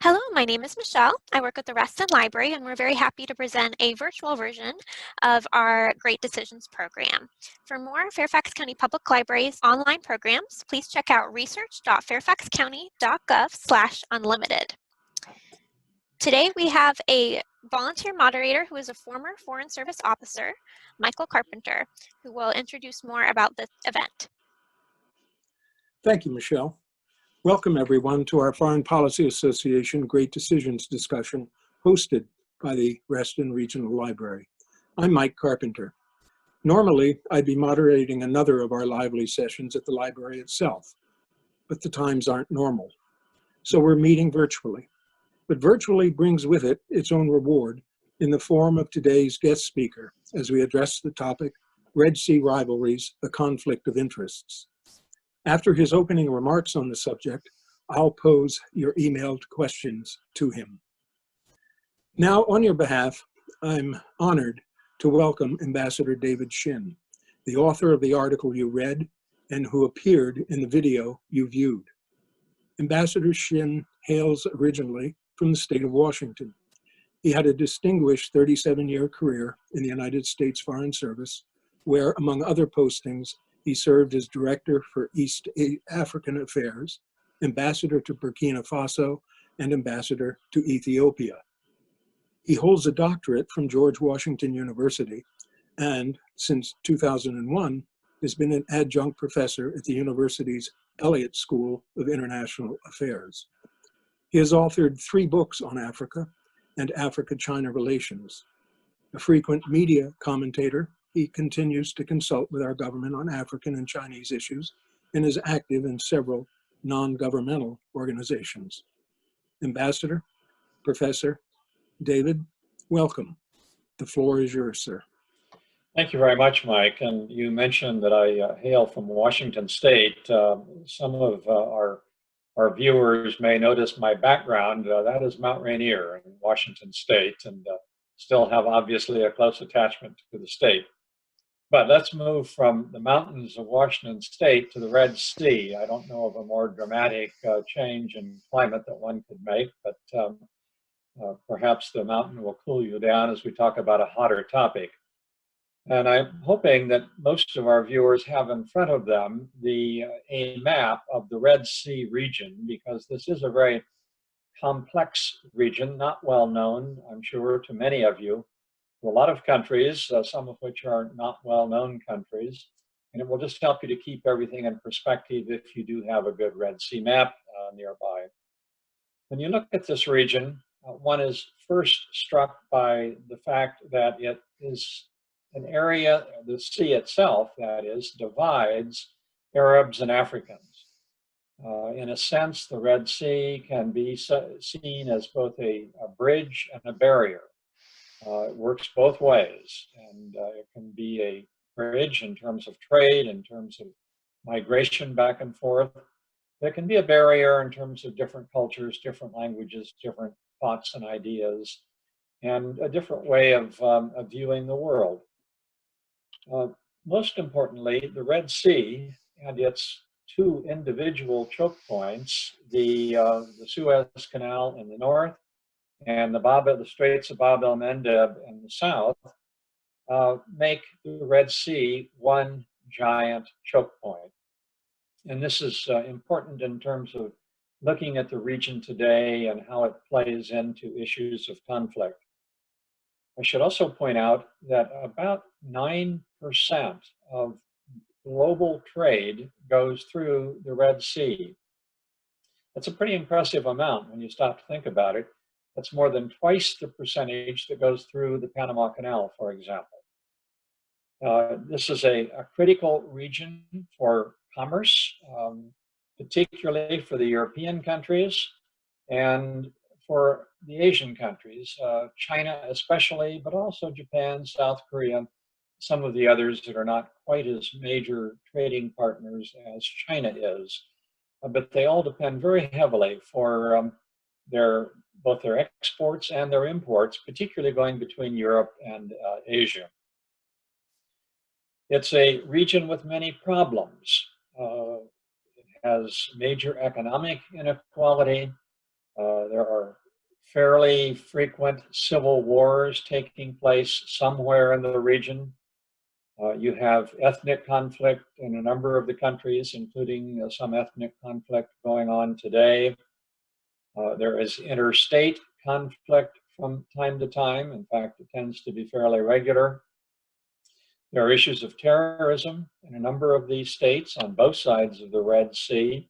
Hello, my name is Michelle. I work at the Reston Library, and we're very happy to present a virtual version of our Great Decisions program. For more Fairfax County Public Library's online programs, please check out research.fairfaxcounty.gov/unlimited. Today we have a volunteer moderator who is a former Foreign Service officer, Michael Carpenter, who will introduce more about this event. Thank you, Michelle. Welcome, everyone, to our Foreign Policy Association Great Decisions discussion hosted by the Reston Regional Library. I'm Mike Carpenter. Normally, I'd be moderating another of our lively sessions at the library itself, but the times aren't normal. So we're meeting virtually. But virtually brings with it its own reward in the form of today's guest speaker as we address the topic, Red Sea Rivalries, a Conflict of Interests. After his opening remarks on the subject, I'll pose your emailed questions to him. Now, on your behalf, I'm honored to welcome Ambassador David Shinn, the author of the article you read and who appeared in the video you viewed. Ambassador Shinn hails originally from the state of Washington. He had a distinguished 37-year career in the United States Foreign Service, where, among other postings, he served as Director for East African Affairs, Ambassador to Burkina Faso, and Ambassador to Ethiopia. He holds a doctorate from George Washington University and, since 2001, has been an adjunct professor at the university's Elliott School of International Affairs. He has authored 3 books on Africa and Africa-China relations. A frequent media commentator, he continues to consult with our government on African and Chinese issues and is active in several non-governmental organizations. Ambassador, Professor David, welcome. The floor is yours, sir. Thank you very much, Mike. And you mentioned that I hail from Washington State. Some of our viewers may notice my background. That is Mount Rainier in Washington State, and still have obviously a close attachment to the state. But let's move from the mountains of Washington State to the Red Sea. I don't know of a more dramatic change in climate that one could make, but perhaps the mountain will cool you down as we talk about a hotter topic. And I'm hoping that most of our viewers have in front of them a map of the Red Sea region, because this is a very complex region, not well known, I'm sure, to many of you. A lot of countries, some of which are not well-known countries, and it will just help you to keep everything in perspective if you do have a good Red Sea map nearby. When you look at this region, one is first struck by the fact that it is an area, the sea itself, that is, divides Arabs and Africans. In a sense, the Red Sea can be seen as both a bridge and a barrier. It works both ways, and it can be a bridge in terms of trade, in terms of migration back and forth. It can be a barrier in terms of different cultures, different languages, different thoughts and ideas, and a different way of viewing the world. Most importantly, the Red Sea and its 2 individual choke points, the Suez Canal in the north and the Straits of Bab el-Mandeb in the south, make the Red Sea one giant choke point. And this is important in terms of looking at the region today and how it plays into issues of conflict. I should also point out that about 9% of global trade goes through the Red Sea. That's a pretty impressive amount when you stop to think about it. That's more than twice the percentage that goes through the Panama Canal, for example. This is a critical region for commerce, particularly for the European countries and for the Asian countries, China especially, but also Japan, South Korea, some of the others that are not quite as major trading partners as China is. But they all depend very heavily for both their exports and their imports, particularly going between Europe and Asia. It's a region with many problems. It has major economic inequality. There are fairly frequent civil wars taking place somewhere in the region. You have ethnic conflict in a number of the countries, including some ethnic conflict going on today. There is interstate conflict from time to time. In fact, it tends to be fairly regular. There are issues of terrorism in a number of these states on both sides of the Red Sea.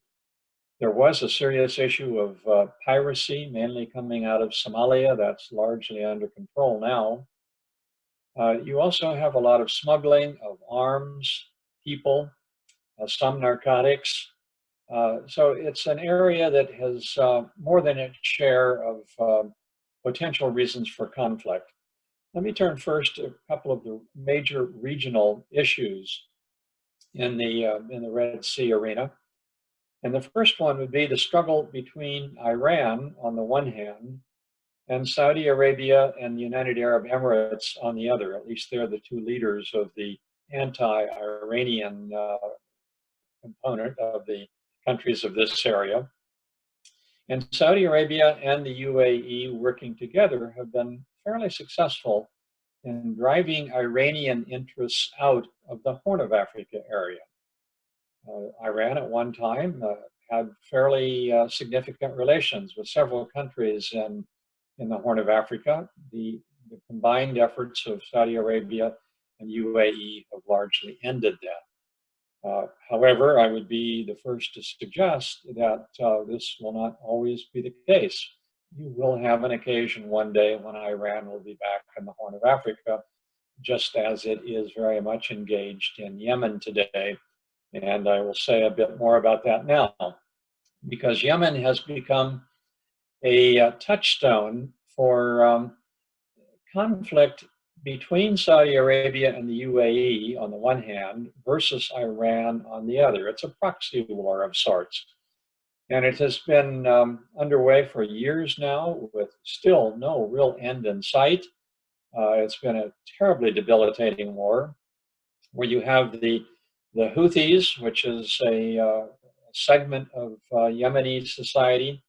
There was a serious issue of piracy, mainly coming out of Somalia. That's largely under control now. You also have a lot of smuggling of arms, people, some narcotics. So it's an area that has more than its share of potential reasons for conflict. Let me turn first to a couple of the major regional issues in the Red Sea arena. And the first one would be the struggle between Iran on the one hand and Saudi Arabia and the United Arab Emirates on the other. At least they're the two leaders of the anti-Iranian component of the countries of this area. And Saudi Arabia and the UAE working together have been fairly successful in driving Iranian interests out of the Horn of Africa area. Iran at one time had fairly significant relations with several countries in the Horn of Africa. The combined efforts of Saudi Arabia and UAE have largely ended that. However, I would be the first to suggest that this will not always be the case. You will have an occasion one day when Iran will be back in the Horn of Africa, just as it is very much engaged in Yemen today. And I will say a bit more about that now, because Yemen has become a touchstone for conflict between Saudi Arabia and the UAE on the one hand versus Iran on the other. It's a proxy war of sorts. And it has been underway for years now with still no real end in sight. It's been a terribly debilitating war where you have the Houthis, which is a segment of Yemeni society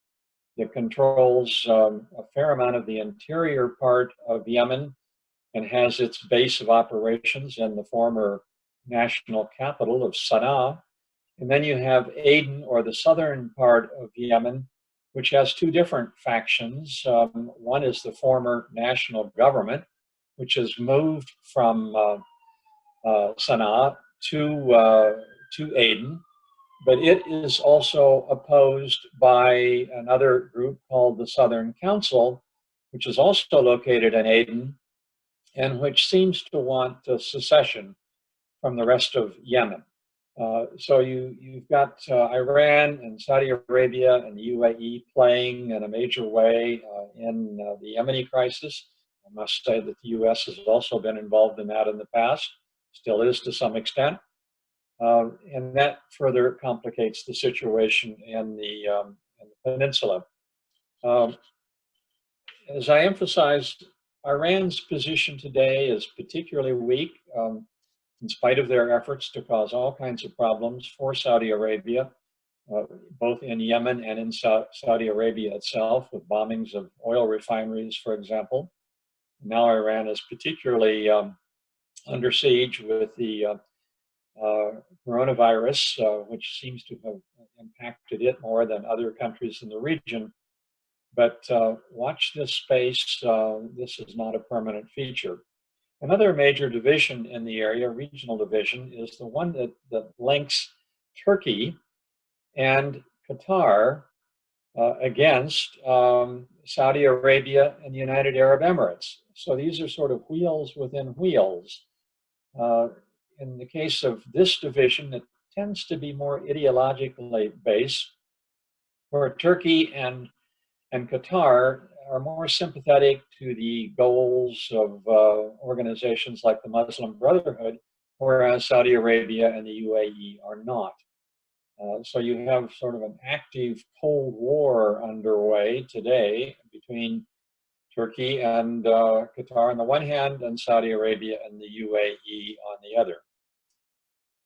that controls a fair amount of the interior part of Yemen and has its base of operations in the former national capital of Sana'a. And then you have Aden, or the southern part of Yemen, which has two different factions. One is the former national government, which has moved from Sana'a to Aden, but it is also opposed by another group called the Southern Council, which is also located in Aden, and which seems to want secession from the rest of Yemen. So you've got Iran and Saudi Arabia and the UAE playing in a major way in the Yemeni crisis. I must say that the US has also been involved in that in the past, still is to some extent. And that further complicates the situation in the peninsula. As I emphasized, Iran's position today is particularly weak, in spite of their efforts to cause all kinds of problems for Saudi Arabia, both in Yemen and in Saudi Arabia itself, with bombings of oil refineries, for example. Now Iran is particularly under siege with the coronavirus, which seems to have impacted it more than other countries in the region. But watch this space. This is not a permanent feature. Another major division in the area, regional division, is the one that links Turkey and Qatar against Saudi Arabia and the United Arab Emirates. So these are sort of wheels within wheels. In the case of this division, it tends to be more ideologically based, where Turkey and Qatar are more sympathetic to the goals of organizations like the Muslim Brotherhood, whereas Saudi Arabia and the UAE are not. So you have sort of an active Cold War underway today between Turkey and Qatar on the one hand, and Saudi Arabia and the UAE on the other.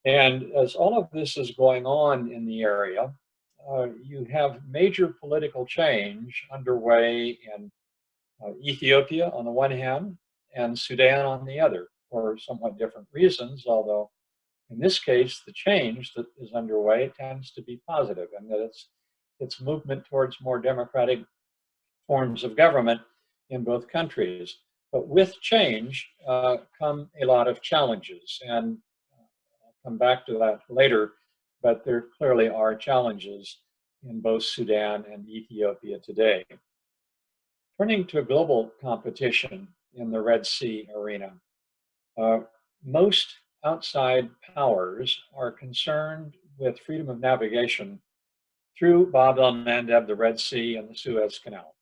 And as all of this is going on in the area, you have major political change underway in Ethiopia on the one hand and Sudan on the other, for somewhat different reasons, although in this case, the change that is underway tends to be positive, and that it's movement towards more democratic forms of government in both countries. But with change come a lot of challenges, and I'll come back to that later, but there clearly are challenges in both Sudan and Ethiopia today. Turning to global competition in the Red Sea arena, most outside powers are concerned with freedom of navigation through Bab el-Mandeb, the Red Sea, and the Suez Canal.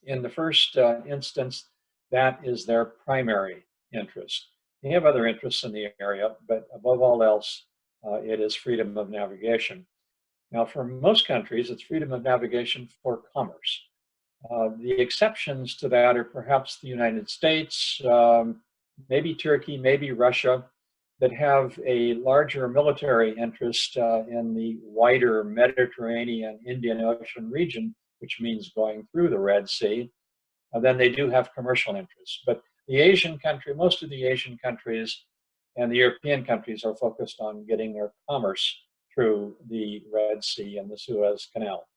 In the first instance, that is their primary interest. They have other interests in the area, but above all else, it is freedom of navigation. Now, for most countries, it's freedom of navigation for commerce. The exceptions to that are perhaps the United States, maybe Turkey, maybe Russia, that have a larger military interest in the wider Mediterranean Indian Ocean region, which means going through the Red Sea, then they do have commercial interests. But the Asian country, most of the Asian countries and the European countries are focused on getting their commerce through the Red Sea and the Suez Canal.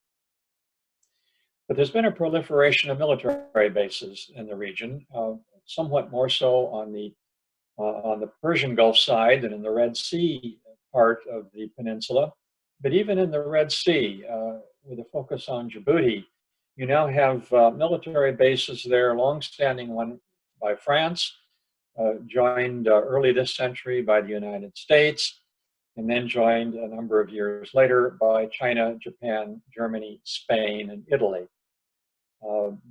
But there's been a proliferation of military bases in the region, somewhat more so on the Persian Gulf side than in the Red Sea part of the peninsula. But even in the Red Sea, with a focus on Djibouti, you now have military bases there, long-standing one by France, joined early this century by the United States, and then joined a number of years later by China, Japan, Germany, Spain, and Italy.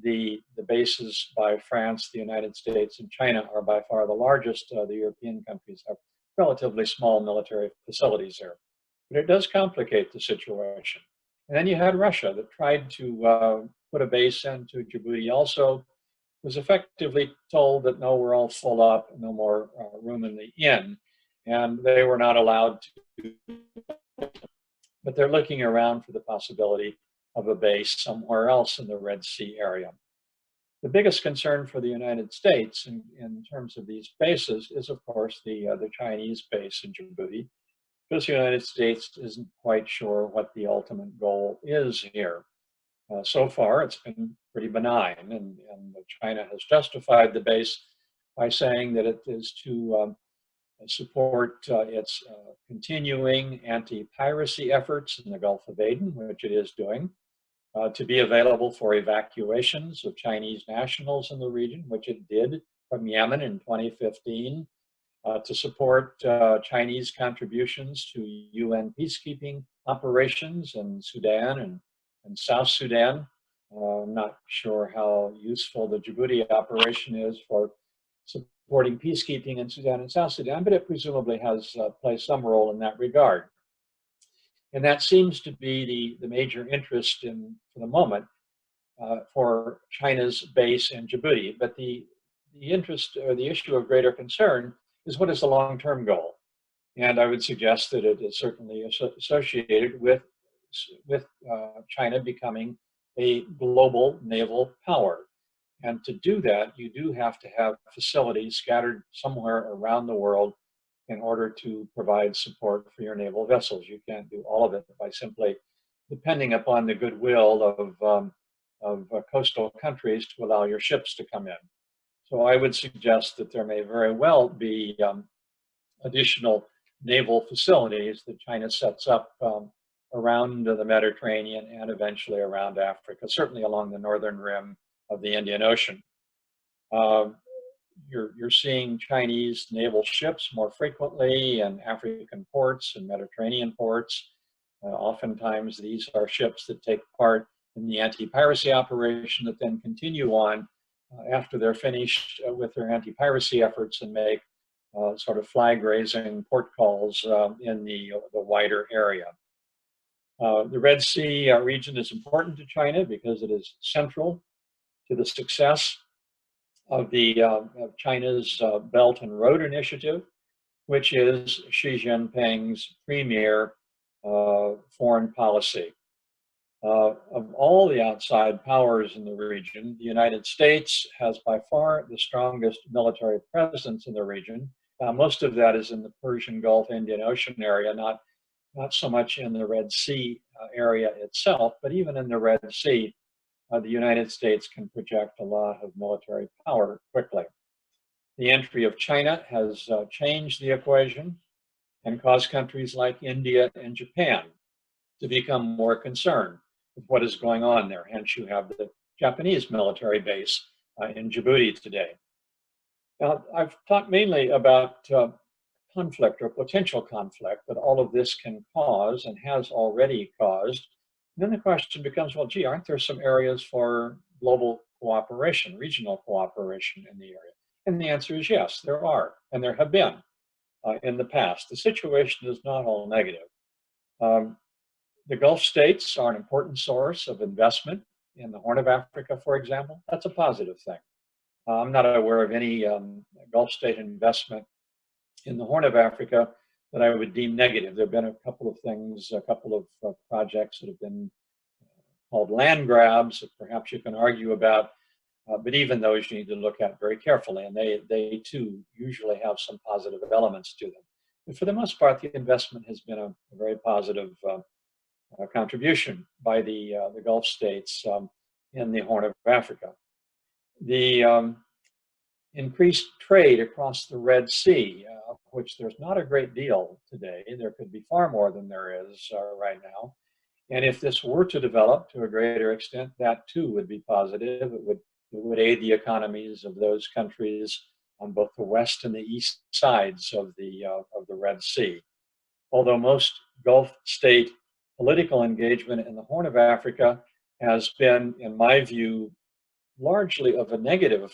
The bases by France, the United States, and China are by far the largest. The European countries have relatively small military facilities there. But it does complicate the situation. And then you had Russia that tried to put a base into Djibouti also, was effectively told that no, we're all full up, no more room in the inn, and they were not allowed to. But they're looking around for the possibility of a base somewhere else in the Red Sea area. The biggest concern for the United States in terms of these bases is, of course, the Chinese base in Djibouti, because the United States isn't quite sure what the ultimate goal is here. So far, it's been pretty benign, and China has justified the base by saying that it is to support its continuing anti-piracy efforts in the Gulf of Aden, which it is doing, to be available for evacuations of Chinese nationals in the region, which it did from Yemen in 2015, to support Chinese contributions to UN peacekeeping operations in Sudan and South Sudan. I'm not sure how useful the Djibouti operation is for supporting peacekeeping in Sudan and South Sudan, but it presumably has played some role in that regard. And that seems to be the major interest for the moment, for China's base in Djibouti. But the interest or the issue of greater concern is, what is the long-term goal? And I would suggest that it is certainly associated with China becoming a global naval power. And to do that, you do have to have facilities scattered somewhere around the world in order to provide support for your naval vessels. You can't do all of it by simply depending upon the goodwill of coastal countries to allow your ships to come in. So I would suggest that there may very well be additional naval facilities that China sets up around the Mediterranean and eventually around Africa, certainly along the northern rim of the Indian Ocean. You're seeing Chinese naval ships more frequently in African ports and Mediterranean ports. Oftentimes these are ships that take part in the anti-piracy operation that then continue on after they're finished with their anti-piracy efforts and make sort of flag-raising port calls in the wider area. The Red Sea region is important to China because it is central to the success of China's Belt and Road Initiative, which is Xi Jinping's premier foreign policy. Of all the outside powers in the region, the United States has by far the strongest military presence in the region. Most of that is in the Persian Gulf, Indian Ocean area, not so much in the Red Sea area itself, but even in the Red Sea, the United States can project a lot of military power quickly. The entry of China has changed the equation and caused countries like India and Japan to become more concerned with what is going on there. Hence, you have the Japanese military base in Djibouti today. Now, I've talked mainly about conflict or potential conflict that all of this can cause and has already caused. And then the question becomes, well, gee, aren't there some areas for global cooperation, regional cooperation in the area? And the answer is yes, there are, and there have been in the past. The situation is not all negative. The Gulf states are an important source of investment in the Horn of Africa, for example. That's a positive thing. I'm not aware of any Gulf state investment in the Horn of Africa that I would deem negative. There have been a couple of things, a couple of projects that have been called land grabs that perhaps you can argue about, but even those you need to look at very carefully, and they too usually have some positive elements to them. But for the most part, the investment has been a very positive contribution by the Gulf states in the Horn of Africa. The increased trade across the Red Sea, of which there's not a great deal today. There could be far more than there is right now. And if this were to develop to a greater extent, that too would be positive. It would aid the economies of those countries on both the west and the east sides of the Red Sea. Although most Gulf state political engagement in the Horn of Africa has been, in my view, largely of a negative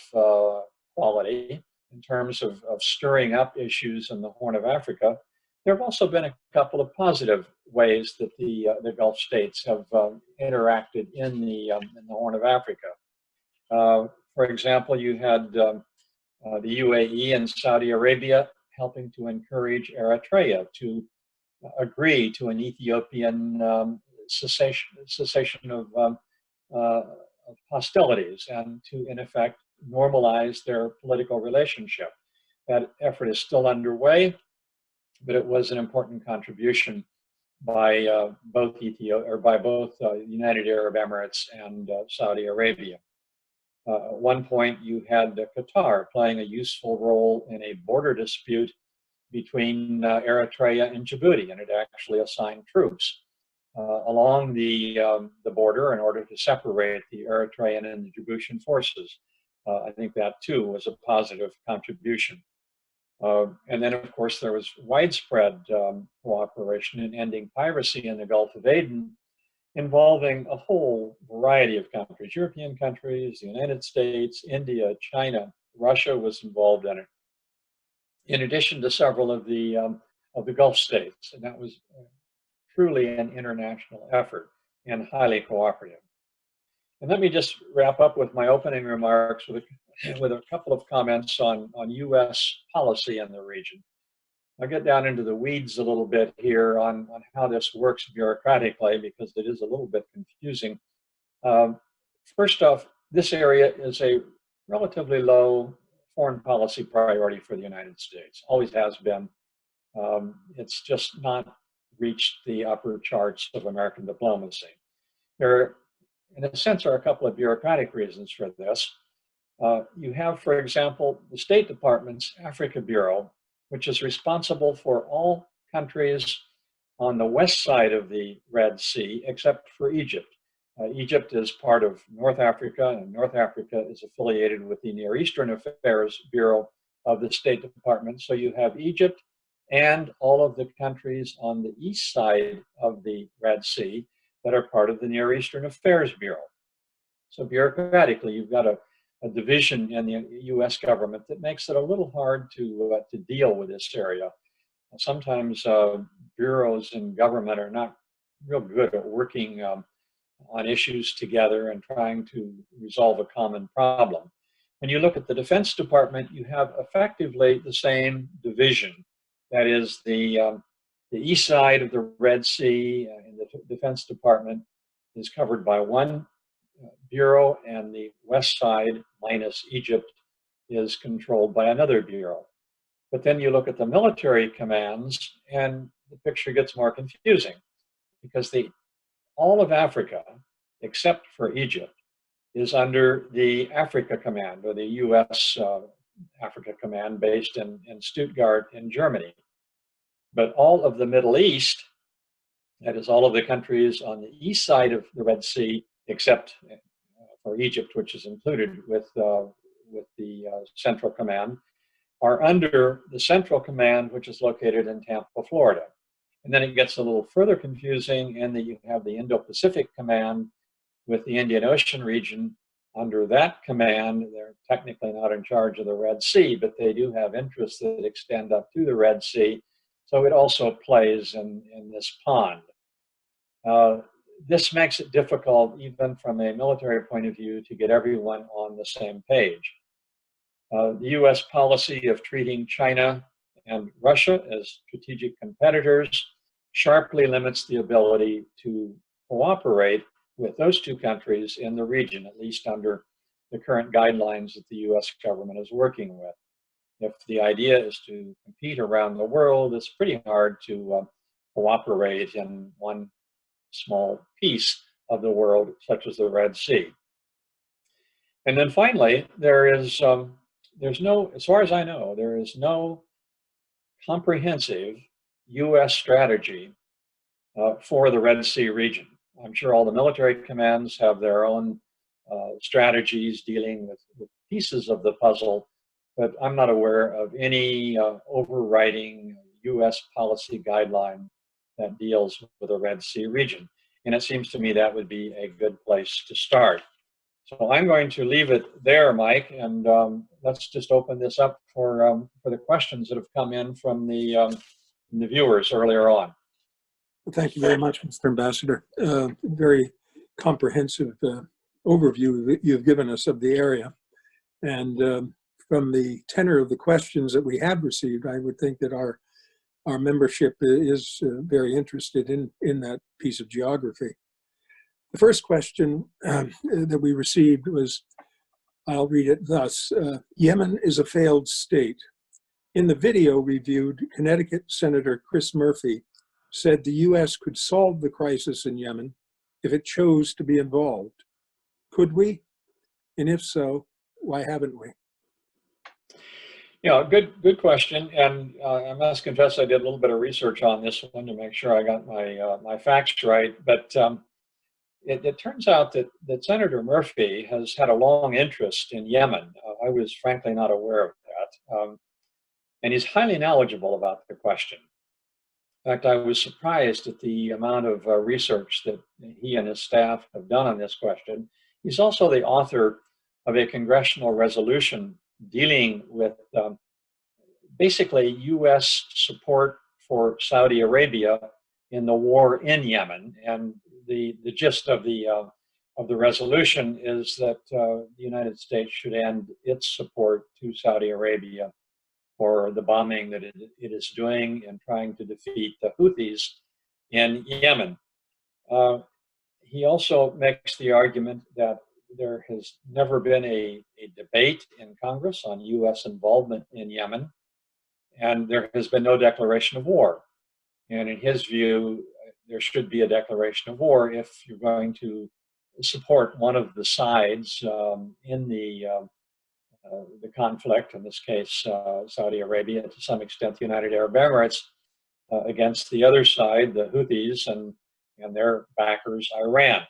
quality in terms of stirring up issues in the Horn of Africa, there have also been a couple of positive ways that the Gulf states have interacted in the Horn of Africa. For example, you had the UAE and Saudi Arabia helping to encourage Eritrea to agree to an Ethiopian cessation of hostilities and to, in effect, normalize their political relationship. That effort is still underway, but it was an important contribution by both United Arab Emirates and Saudi Arabia. At one point, you had Qatar playing a useful role in a border dispute between Eritrea and Djibouti, and it actually assigned troops along the border in order to separate the Eritrean and the Djiboutian forces. I think that too was a positive contribution. And then, of course, there was widespread cooperation in ending piracy in the Gulf of Aden, involving a whole variety of countries, European countries, the United States, India, China. Russia was involved in it, in addition to several of the Gulf states. And that was truly an international effort and highly cooperative. And let me just wrap up with my opening remarks with a couple of comments on U.S. policy in the region. I'll get down into the weeds a little bit here on how this works bureaucratically, because it is a little bit confusing. First off, this area is a relatively low foreign policy priority for the United States, always has been. It's just not reached the upper charts of American diplomacy. There, in a sense, are a couple of bureaucratic reasons for this. You have, for example, the State Department's Africa Bureau, which is responsible for all countries on the west side of the Red Sea, except for Egypt. Egypt is part of North Africa, and North Africa is affiliated with the Near Eastern Affairs Bureau of the State Department. So you have Egypt and all of the countries on the east side of the Red Sea that are part of the Near Eastern Affairs Bureau. So bureaucratically, you've got a division in the U.S. government that makes it a little hard to deal with this area. Sometimes bureaus in government are not real good at working on issues together and trying to resolve a common problem. When you look at the Defense Department, you have effectively the same division. That is, the The east side of the Red Sea in the Defense Department is covered by one bureau, and the west side, minus Egypt, is controlled by another bureau. But then you look at the military commands, and the picture gets more confusing because all of Africa, except for Egypt, is under the Africa Command, or the U.S. Africa Command, based in Stuttgart in Germany. But all of the Middle East, that is all of the countries on the east side of the Red Sea, except for Egypt, which is included with the Central Command, are under the Central Command, which is located in Tampa, Florida. And then it gets a little further confusing in that you have the Indo-Pacific Command with the Indian Ocean region. Under that command, they're technically not in charge of the Red Sea, but they do have interests that extend up to the Red Sea. So it also plays in this pond. This makes it difficult, even from a military point of view, to get everyone on the same page. The US policy of treating China and Russia as strategic competitors sharply limits the ability to cooperate with those two countries in the region, at least under the current guidelines that the US government is working with. If the idea is to compete around the world, it's pretty hard to cooperate in one small piece of the world, such as the Red Sea. And then finally, there's no, as far as I know, there is no comprehensive US strategy for the Red Sea region. I'm sure all the military commands have their own strategies dealing with pieces of the puzzle, but I'm not aware of any overriding US policy guideline that deals with the Red Sea region. And it seems to me that would be a good place to start. So I'm going to leave it there, Mike, and let's just open this up for the questions that have come in from the viewers earlier on. Well, thank you very much, Mr. Ambassador. Very comprehensive overview that you've given us of the area. And from the tenor of the questions that we have received, I would think that our membership is very interested in that piece of geography. The first question that we received was, I'll read it thus: Yemen is a failed state. In the video reviewed, Connecticut Senator Chris Murphy said the U.S. could solve the crisis in Yemen if it chose to be involved. Could we? And if so, why haven't we? Yeah, good question. And I must confess I did a little bit of research on this one to make sure I got my facts right. But it turns out that Senator Murphy has had a long interest in Yemen. I was frankly not aware of that. And he's highly knowledgeable about the question. In fact, I was surprised at the amount of research that he and his staff have done on this question. He's also the author of a congressional resolution dealing with basically U.S. support for Saudi Arabia in the war in Yemen. And the gist of the resolution is that the United States should end its support to Saudi Arabia for the bombing that it is doing in trying to defeat the Houthis in Yemen. He also makes the argument that there has never been a debate in Congress on U.S. involvement in Yemen, and there has been no declaration of war. And in his view, there should be a declaration of war if you're going to support one of the sides in the conflict, in this case, Saudi Arabia, to some extent, the United Arab Emirates, against the other side, the Houthis and their backers, Iran.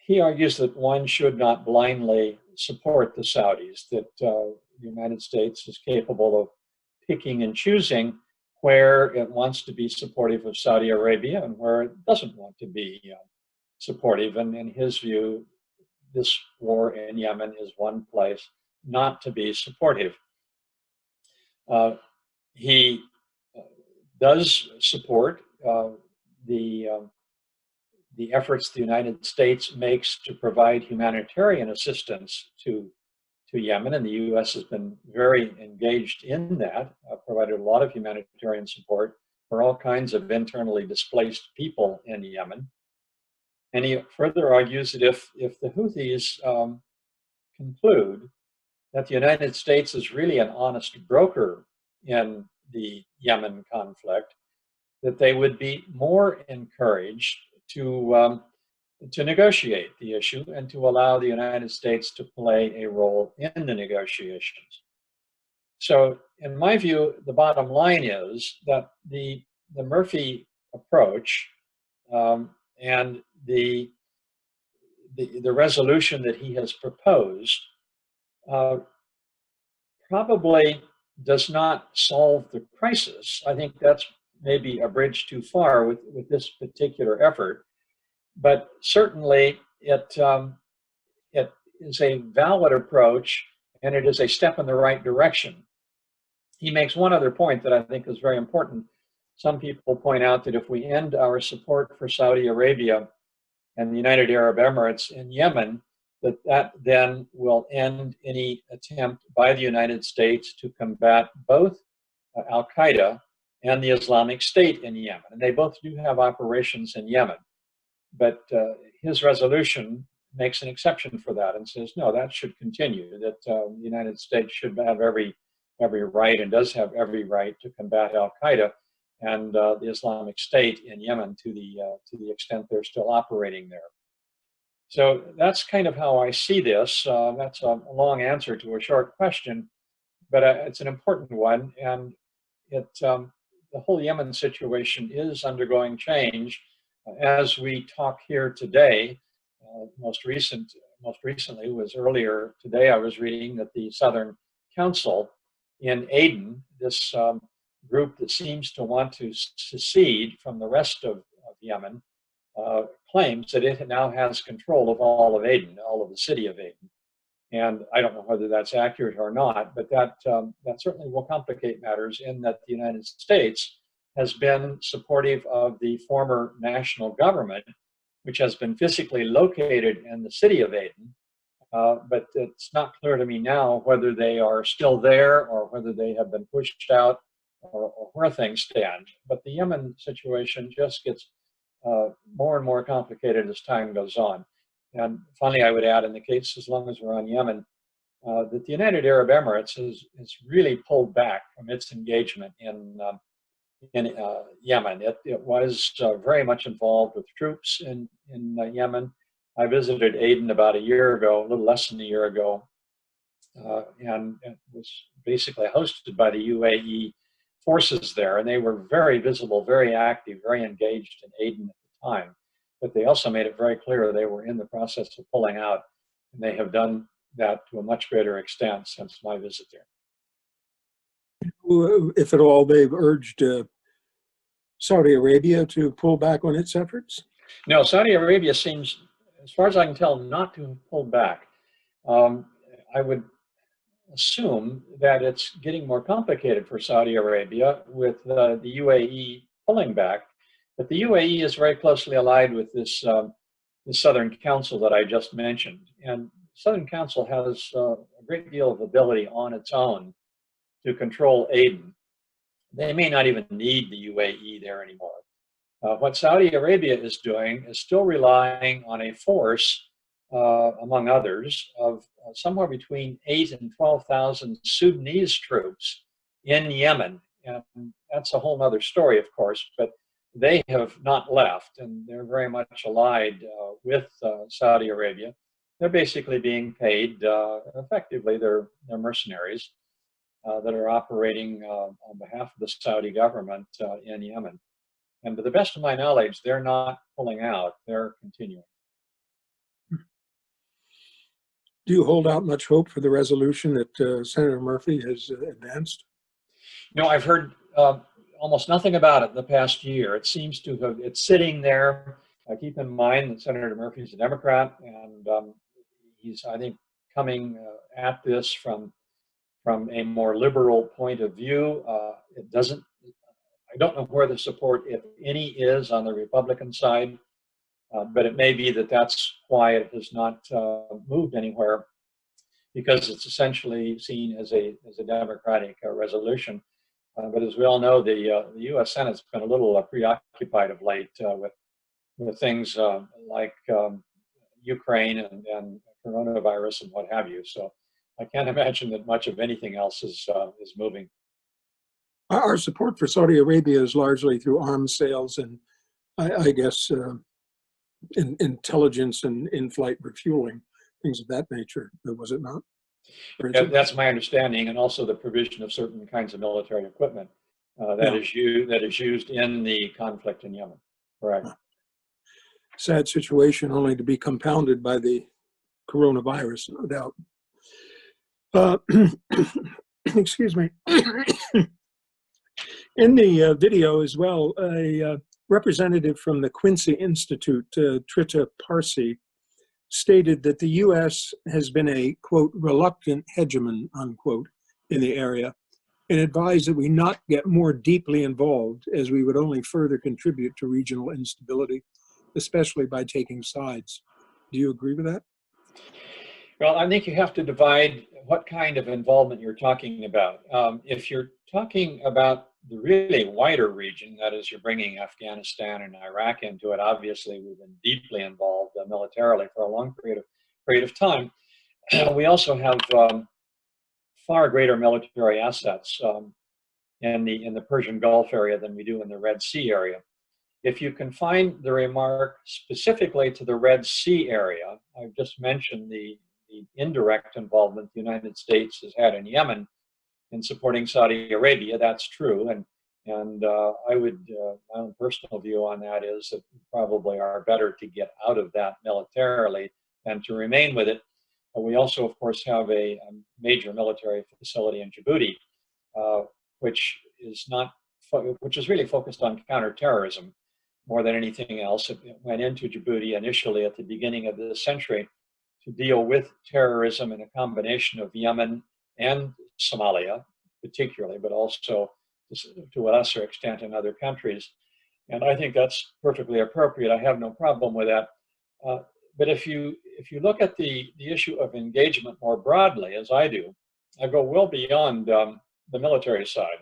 He argues that one should not blindly support the Saudis, that the United States is capable of picking and choosing where it wants to be supportive of Saudi Arabia and where it doesn't want to be supportive. And in his view, this war in Yemen is one place not to be supportive. He does support the efforts the United States makes to provide humanitarian assistance to to Yemen, and the U.S. has been very engaged in that, provided a lot of humanitarian support for all kinds of internally displaced people in Yemen. And he further argues that if the Houthis conclude that the United States is really an honest broker in the Yemen conflict, that they would be more encouraged to negotiate the issue and to allow the United States to play a role in the negotiations. So in my view, the bottom line is that the Murphy approach and the resolution that he has proposed probably does not solve the crisis. I think that's maybe a bridge too far with this particular effort, but certainly it is a valid approach and it is a step in the right direction. He makes one other point that I think is very important. Some people point out that if we end our support for Saudi Arabia and the United Arab Emirates in Yemen, that then will end any attempt by the United States to combat both Al-Qaeda and the Islamic State in Yemen. And they both do have operations in Yemen. But his resolution makes an exception for that and says, no, that should continue, that the United States should have every right and does have every right to combat Al-Qaeda and the Islamic State in Yemen to the extent they're still operating there. So that's kind of how I see this. That's a long answer to a short question, but it's an important one. And the whole Yemen situation is undergoing change. As we talk here today, most recently was earlier today, I was reading that the Southern Council in Aden, this group that seems to want to secede from the rest of Yemen, claims that it now has control of all of Aden, all of the city of Aden. And I don't know whether that's accurate or not, but that certainly will complicate matters in that the United States has been supportive of the former national government, which has been physically located in the city of Aden. But it's not clear to me now whether they are still there or whether they have been pushed out or where things stand. But the Yemen situation just gets more and more complicated as time goes on. And finally, I would add, in the case, as long as we're on Yemen, that the United Arab Emirates has really pulled back from its engagement in Yemen. It was very much involved with troops in Yemen. I visited Aden about a year ago, a little less than a year ago, and it was basically hosted by the UAE forces there, and they were very visible, very active, very engaged in Aden at the time. But they also made it very clear they were in the process of pulling out, and they have done that to a much greater extent since my visit there. If at all, they've urged Saudi Arabia to pull back on its efforts? No, Saudi Arabia seems, as far as I can tell, not to have pulled back. I would assume that it's getting more complicated for Saudi Arabia with the UAE pulling back. But the UAE is very closely allied with this the Southern Council that I just mentioned. And Southern Council has a great deal of ability on its own to control Aden. They may not even need the UAE there anymore. What Saudi Arabia is doing is still relying on a force, among others, of somewhere between 8,000 and 12,000 Sudanese troops in Yemen. And that's a whole other story, of course, but they have not left, and they're very much allied with Saudi Arabia. They're basically being paid, effectively, they're mercenaries that are operating on behalf of the Saudi government in Yemen. And to the best of my knowledge, they're not pulling out, they're continuing. Do you hold out much hope for the resolution that Senator Murphy has advanced? No, I've heard almost nothing about it in the past year. It seems to have, it's sitting there. Keep in mind that Senator Murphy is a Democrat, and he's, I think, coming at this from a more liberal point of view. It doesn't, I don't know where the support, if any, is on the Republican side, but it may be that that's why it has not moved anywhere. because it's essentially seen as a democratic resolution. But as we all know, the U.S. Senate's been a little preoccupied of late with things like Ukraine and coronavirus and what have you. So I can't imagine that much of anything else is moving. Our support for Saudi Arabia is largely through arms sales and, I guess, intelligence and in-flight refueling, things of that nature, was it not? Yeah, that's my understanding, and also the provision of certain kinds of military equipment that is used in the conflict in Yemen. Correct. Sad situation, only to be compounded by the coronavirus, no doubt. Excuse me. In the video as well, a representative from the Quincy Institute, Trita Parsi, stated that the U.S. has been a, quote, reluctant hegemon, unquote, in the area, and advised that we not get more deeply involved, as we would only further contribute to regional instability, especially by taking sides. Do you agree with that? Well, I think you have to divide what kind of involvement you're talking about. If you're talking about the really wider region, that is, you're bringing Afghanistan and Iraq into it, obviously we've been deeply involved militarily for a long period of time. We also have far greater military assets in the Persian Gulf area than we do in the Red Sea area. If you confine the remark specifically to the Red Sea area, I've just mentioned the indirect involvement the United States has had in Yemen in supporting Saudi Arabia. That's true, and I would my own personal view on that is that we probably are better to get out of that militarily than to remain with it. But we also, of course, have a major military facility in Djibouti, which is really focused on counterterrorism more than anything else. It went into Djibouti initially at the beginning of this century to deal with terrorism in a combination of Yemen and Somalia, particularly, but also to a lesser extent in other countries. And I think that's perfectly appropriate. I have no problem with that. But if you look at the issue of engagement more broadly, as I do, I go well beyond the military side.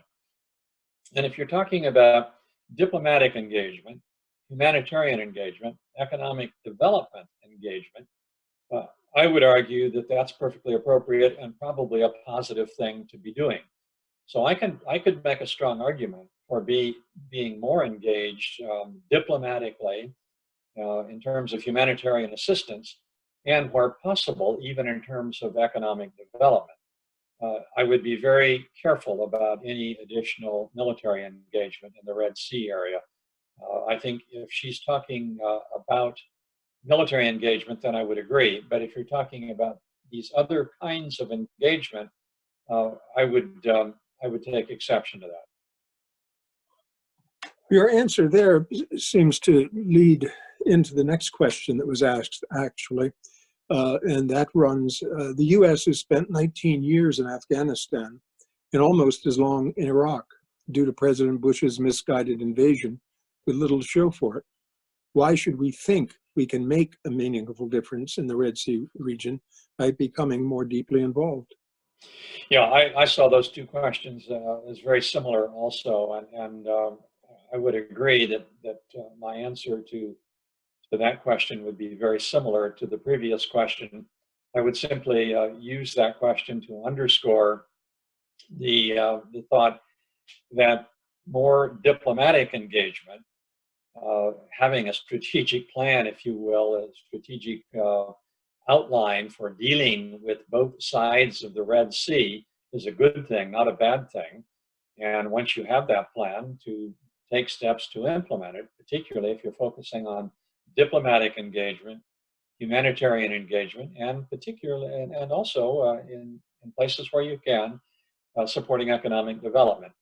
And if you're talking about diplomatic engagement, humanitarian engagement, economic development engagement, I would argue that that's perfectly appropriate and probably a positive thing to be doing. So I could make a strong argument for being more engaged diplomatically in terms of humanitarian assistance, and where possible, even in terms of economic development. I would be very careful about any additional military engagement in the Red Sea area. I think if she's talking about military engagement, then I would agree. But if you're talking about these other kinds of engagement, I would take exception to that. Your answer there seems to lead into the next question that was asked, actually, and that runs, the U.S. has spent 19 years in Afghanistan and almost as long in Iraq due to President Bush's misguided invasion with little to show for it. Why should we think we can make a meaningful difference in the Red Sea region by becoming more deeply involved? Yeah, I saw those two questions as very similar also, and I would agree that my answer to that question would be very similar to the previous question. I would simply use that question to underscore the thought that more diplomatic engagement, having a strategic plan, if you will, a strategic outline for dealing with both sides of the Red Sea is a good thing, not a bad thing. And once you have that plan, to take steps to implement it, particularly if you're focusing on diplomatic engagement, humanitarian engagement, and particularly, and also in places where you can, supporting economic development.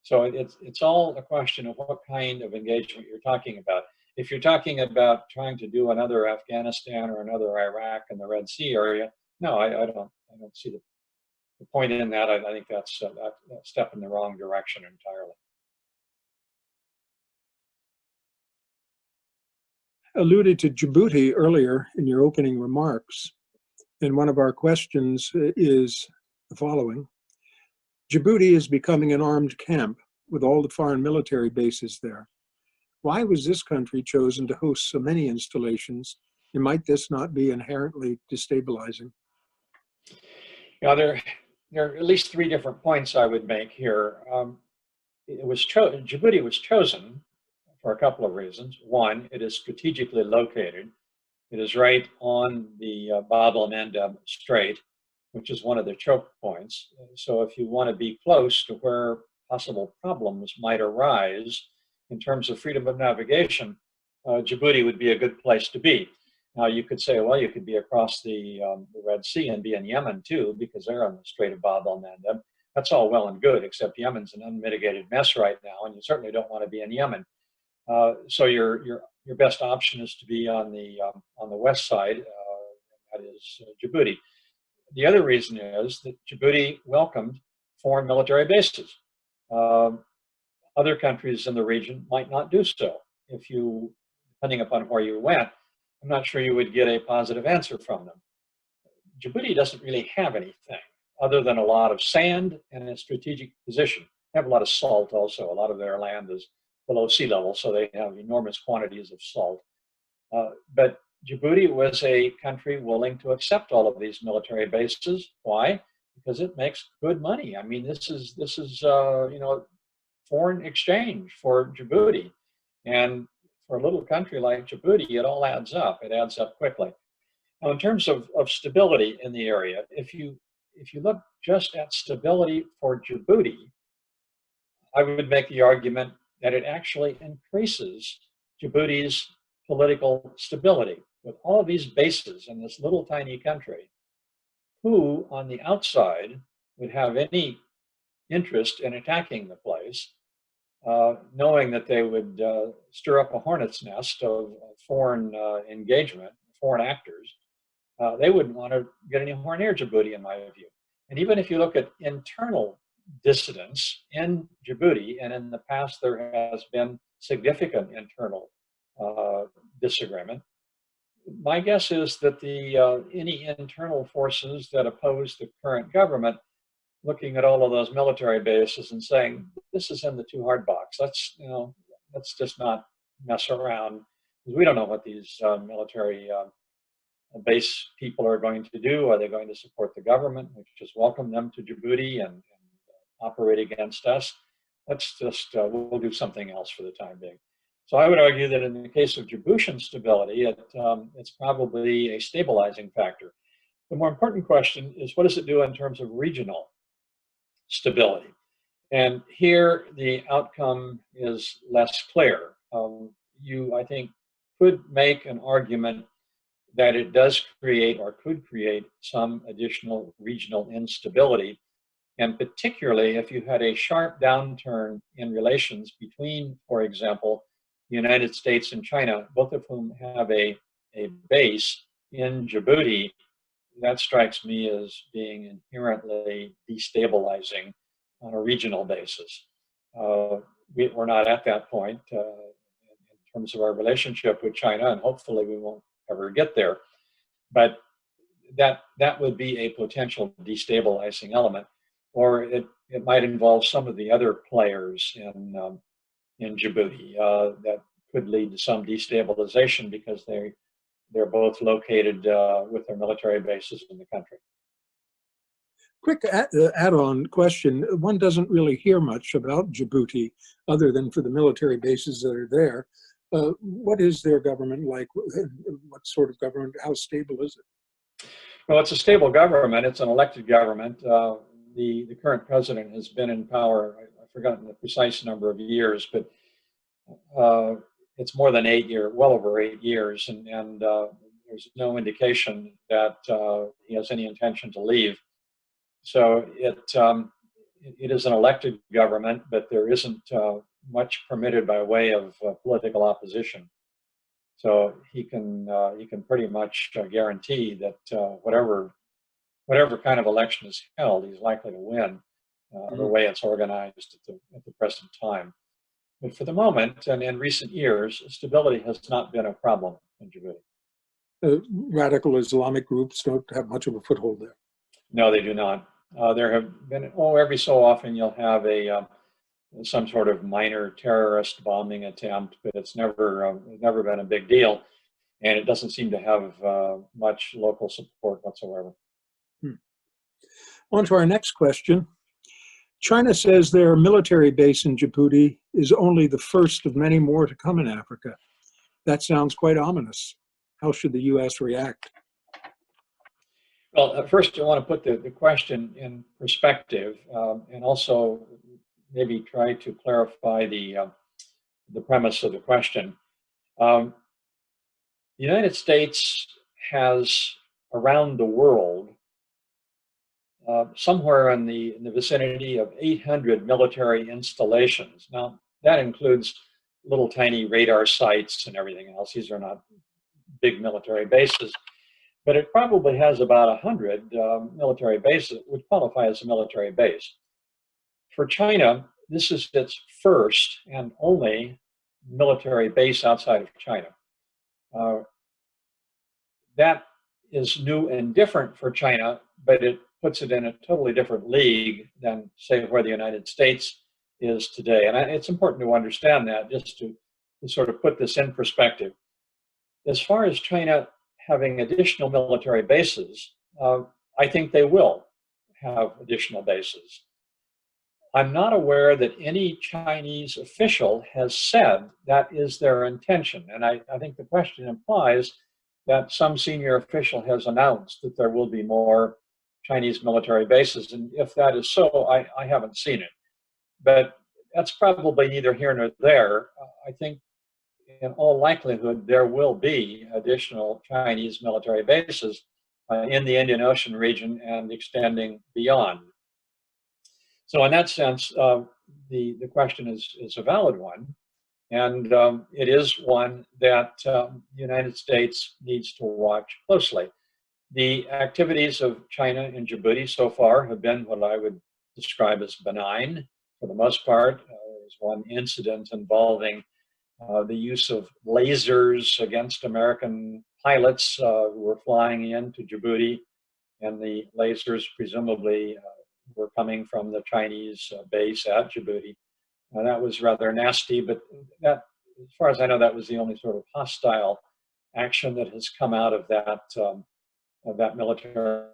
So it's all a question of what kind of engagement you're talking about. If you're talking about trying to do another Afghanistan or another Iraq in the Red Sea area, no, I don't see the point in that. I think that's a step in the wrong direction entirely. Alluded to Djibouti earlier in your opening remarks. And one of our questions is the following. Djibouti is becoming an armed camp with all the foreign military bases there. Why was this country chosen to host so many installations, and might this not be inherently destabilizing? Now, there are at least three different points I would make here. Djibouti was chosen for a couple of reasons. One, it is strategically located. It is right on the Bab el-Mandeb Strait, which is one of the choke points. So if you want to be close to where possible problems might arise in terms of freedom of navigation, Djibouti would be a good place to be. Now you could say, well, you could be across the Red Sea and be in Yemen too, because they're on the Strait of Bab el-Mandeb. That's all well and good, except Yemen's an unmitigated mess right now, and you certainly don't want to be in Yemen. So your best option is to be on the west side, that is Djibouti. The other reason is that Djibouti welcomed foreign military bases. Other countries in the region might not do so. Depending upon where you went, I'm not sure you would get a positive answer from them. Djibouti doesn't really have anything other than a lot of sand and a strategic position. They have a lot of salt also. A lot of their land is below sea level, so they have enormous quantities of salt. But Djibouti was a country willing to accept all of these military bases. Why? Because it makes good money. I mean, this is foreign exchange for Djibouti, and for a little country like Djibouti, it all adds up. It adds up quickly. Now, in terms of stability in the area, if you look just at stability for Djibouti, I would make the argument that it actually increases Djibouti's political stability. With all of these bases in this little tiny country, who on the outside would have any interest in attacking the place, knowing that they would stir up a hornet's nest of foreign engagement, foreign actors, they wouldn't want to get anywhere near Djibouti, in my view. And even if you look at internal dissidents in Djibouti, and in the past there has been significant internal disagreement, my guess is that any internal forces that oppose the current government, looking at all of those military bases and saying, this is in the too hard box. Let's just not mess around, because we don't know what these military base people are going to do. Are they going to support the government, which just welcome them to Djibouti and operate against us? Let's just, we'll do something else for the time being. So I would argue that in the case of Djiboutian stability, it's probably a stabilizing factor. The more important question is, what does it do in terms of regional stability? And here the outcome is less clear. You, I think, could make an argument that it does create or could create some additional regional instability. And particularly if you had a sharp downturn in relations between, for example, the United States and China, both of whom have a base in Djibouti, that strikes me as being inherently destabilizing on a regional basis. We're not at that point in terms of our relationship with China, and hopefully we won't ever get there. But that would be a potential destabilizing element, or it might involve some of the other players in Djibouti that could lead to some destabilization because they're both located with their military bases in the country. Quick add-on question. One doesn't really hear much about Djibouti other than for the military bases that are there. What is their government like? What sort of government? How stable is it? Well, it's a stable government. It's an elected government. The current president has been in power, I've forgotten the precise number of years, but it's more than 8 years, well over 8 years, and there's no indication that he has any intention to leave. So it is an elected government, but there isn't much permitted by way of political opposition. So he can pretty much guarantee that whatever kind of election is held, he's likely to win the way it's organized at the present time. But for the moment, and in recent years, stability has not been a problem in Djibouti. radical Islamic groups don't have much of a foothold there. No, they do not. There have been, every so often you'll have some sort of minor terrorist bombing attempt, but it's never been a big deal, and it doesn't seem to have much local support whatsoever. On to our next question. China says their military base in Djibouti is only the first of many more to come in Africa. That sounds quite ominous. How should the U.S. react? Well, first I want to put the question in perspective, and also maybe try to clarify the premise of the question. The United States has around the world somewhere in the vicinity of 800 military installations. Now, that includes little tiny radar sites and everything else. These are not big military bases, but it probably has about 100 military bases, would qualify as a military base. For China, this is its first and only military base outside of China. That is new and different for China, but it puts it in a totally different league than, say, where the United States is today. And it's important to understand that, just to sort of put this in perspective. As far as China having additional military bases, I think they will have additional bases. I'm not aware that any Chinese official has said that is their intention. And I think the question implies that some senior official has announced that there will be more Chinese military bases. And if that is so, I haven't seen it. But that's probably neither here nor there. I think in all likelihood, there will be additional Chinese military bases in the Indian Ocean region and extending beyond. So in that sense, the question is a valid one. And it is one that the United States needs to watch closely. The activities of China in Djibouti so far have been what I would describe as benign for the most part. There's one incident involving the use of lasers against American pilots who were flying into Djibouti, and the lasers presumably were coming from the Chinese base at Djibouti. That was rather nasty, but that, as far as I know, that was the only sort of hostile action that has come out of that military.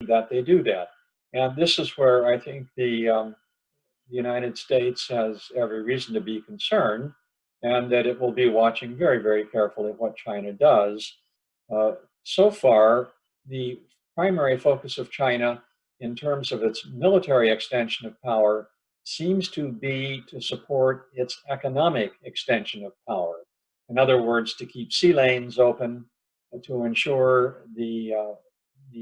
That they do that. And this is where I think the United States has every reason to be concerned, and that it will be watching very, very carefully what China does. So far, the primary focus of China in terms of its military extension of power seems to be to support its economic extension of power. In other words, to keep sea lanes open, to ensure the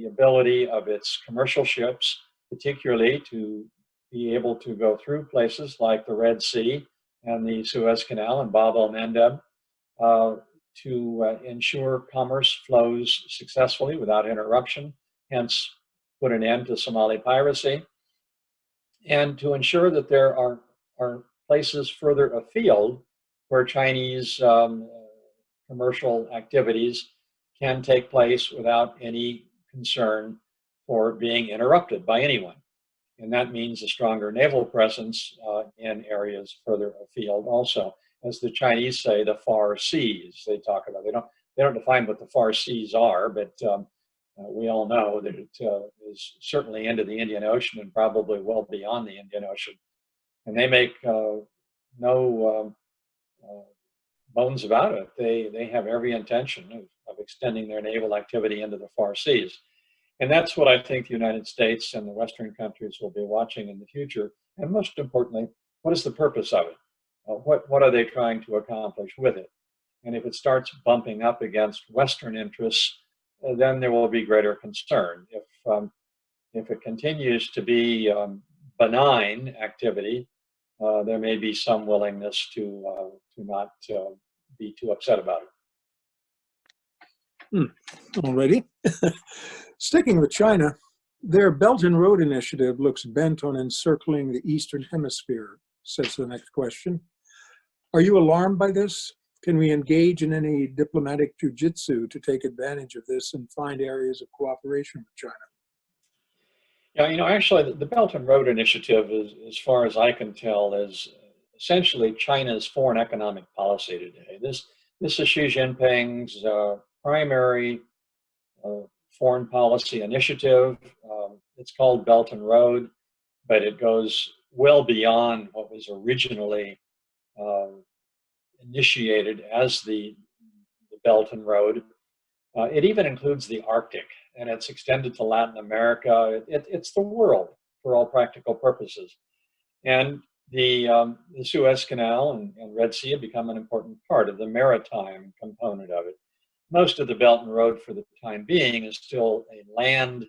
ability of its commercial ships, particularly to be able to go through places like the Red Sea and the Suez Canal and Bab el-Mandeb, to ensure commerce flows successfully without interruption, hence put an end to Somali piracy, and to ensure that there are places further afield where Chinese commercial activities can take place without any concern for being interrupted by anyone. And that means a stronger naval presence in areas further afield also. As the Chinese say, the far seas they talk about. They don't define what the far seas are, but we all know that it is certainly into the Indian Ocean and probably well beyond the Indian Ocean. And they make no bones about it. They have every intention of extending their naval activity into the far seas. And that's what I think the United States and the Western countries will be watching in the future. And most importantly, what is the purpose of it? What are they trying to accomplish with it? And if it starts bumping up against Western interests, then there will be greater concern. If it continues to be benign activity, there may be some willingness to not be too upset about it. Alrighty. Sticking with China, Their Belt and Road Initiative looks bent on encircling the Eastern Hemisphere, says the next question. Are you alarmed by this? Can we engage in any diplomatic jujitsu to take advantage of this and find areas of cooperation with China? Yeah, actually, the Belt and Road Initiative, is, as far as I can tell, is essentially China's foreign economic policy today. This is Xi Jinping's primary foreign policy initiative. It's called Belt and Road, but it goes well beyond what was originally initiated as the Belt and Road. It even includes the Arctic, and it's extended to Latin America. It's the world for all practical purposes. And the Suez Canal and Red Sea have become an important part of the maritime component of it. Most of the Belt and Road for the time being is still a land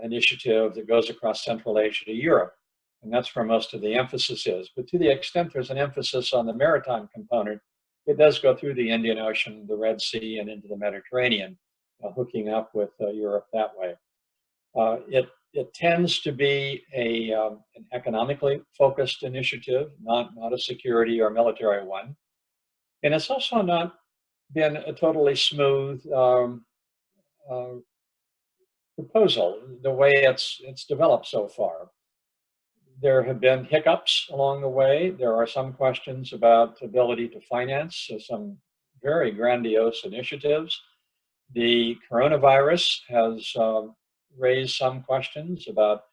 initiative that goes across Central Asia to Europe. And that's where most of the emphasis is. But to the extent there's an emphasis on the maritime component, it does go through the Indian Ocean, the Red Sea, and into the Mediterranean, hooking up with Europe that way. It tends to be an economically focused initiative, not a security or military one. And it's also not been a totally smooth proposal, the way it's developed so far. There have been hiccups along the way. There are some questions about ability to finance some very grandiose initiatives. The coronavirus has raised some questions about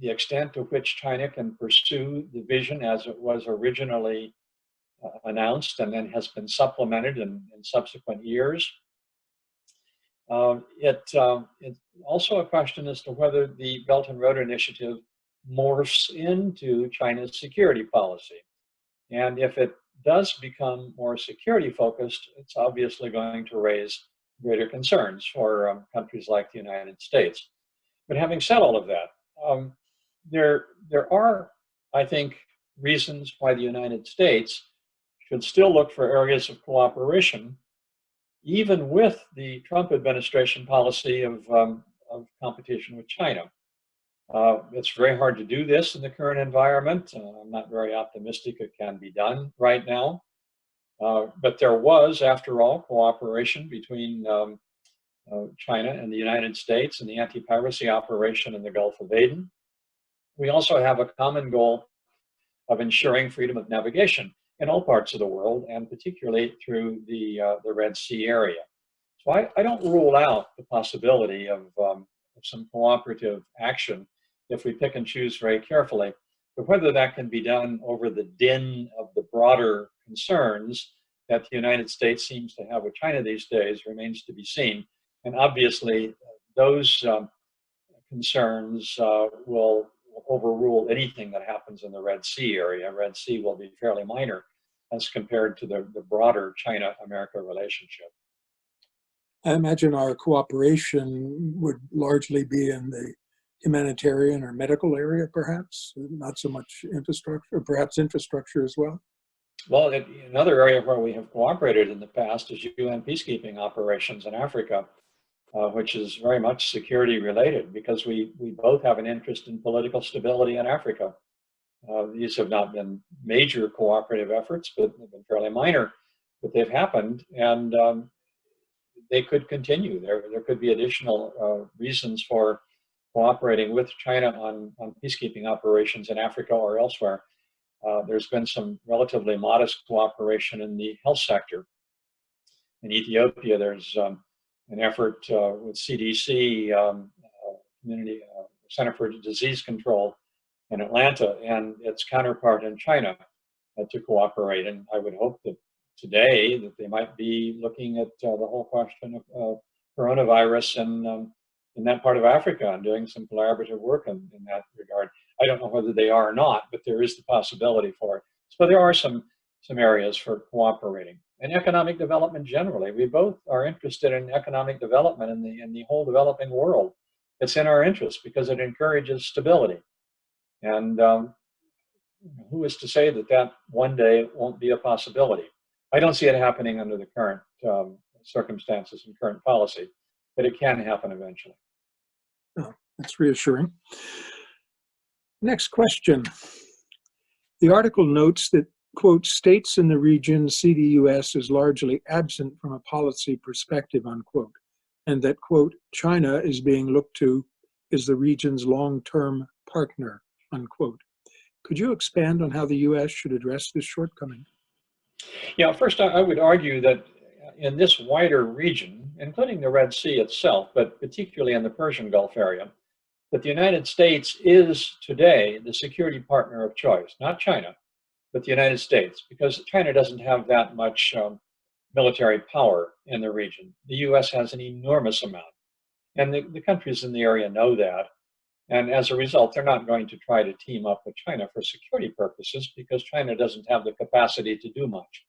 the extent to which China can pursue the vision as it was originally announced and then has been supplemented in subsequent years. It's also a question as to whether the Belt and Road Initiative morphs into China's security policy. And if it does become more security focused, it's obviously going to raise greater concerns for countries like the United States. But having said all of that, there are, I think, reasons why the United States should still look for areas of cooperation, even with the Trump administration policy of competition with China. It's very hard to do this in the current environment. I'm not very optimistic it can be done right now. But there was, after all, cooperation between China and the United States in the anti-piracy operation in the Gulf of Aden. We also have a common goal of ensuring freedom of navigation in all parts of the world, and particularly through the Red Sea area. So I don't rule out the possibility of some cooperative action if we pick and choose very carefully. But whether that can be done over the din of the broader concerns that the United States seems to have with China these days remains to be seen. And obviously, those concerns will overrule anything that happens in the Red Sea area. Red Sea will be fairly minor as compared to the broader China-America relationship. I imagine our cooperation would largely be in the humanitarian or medical area, perhaps, not so much infrastructure, or perhaps infrastructure as well. Well, another area where we have cooperated in the past is UN peacekeeping operations in Africa, which is very much security related because we both have an interest in political stability in Africa. These have not been major cooperative efforts, but they've been fairly minor, but they've happened, and they could continue. There could be additional reasons for cooperating with China on peacekeeping operations in Africa or elsewhere. There's been some relatively modest cooperation in the health sector. In Ethiopia, there's an effort with CDC, Community Center for Disease Control in Atlanta, and its counterpart in China to cooperate. And I would hope that today that they might be looking at the whole question of coronavirus in that part of Africa and doing some collaborative work in that regard. I don't know whether they are or not, but there is the possibility for it. So there are some areas for cooperating. And economic development generally. We both are interested in economic development in the whole developing world. It's in our interest because it encourages stability. And who is to say that one day won't be a possibility? I don't see it happening under the current circumstances and current policy, but it can happen eventually. That's reassuring. Next question. The article notes that, quote, states in the region see the U.S. as largely absent from a policy perspective, unquote, and that, quote, China is being looked to as the region's long-term partner, unquote. Could you expand on how the U.S. should address this shortcoming? Yeah, first I would argue that in this wider region, including the Red Sea itself, but particularly in the Persian Gulf area, that the United States is today the security partner of choice, not China, but the United States, because China doesn't have that much military power in the region. The US has an enormous amount, and the countries in the area know that. And as a result, they're not going to try to team up with China for security purposes because China doesn't have the capacity to do much.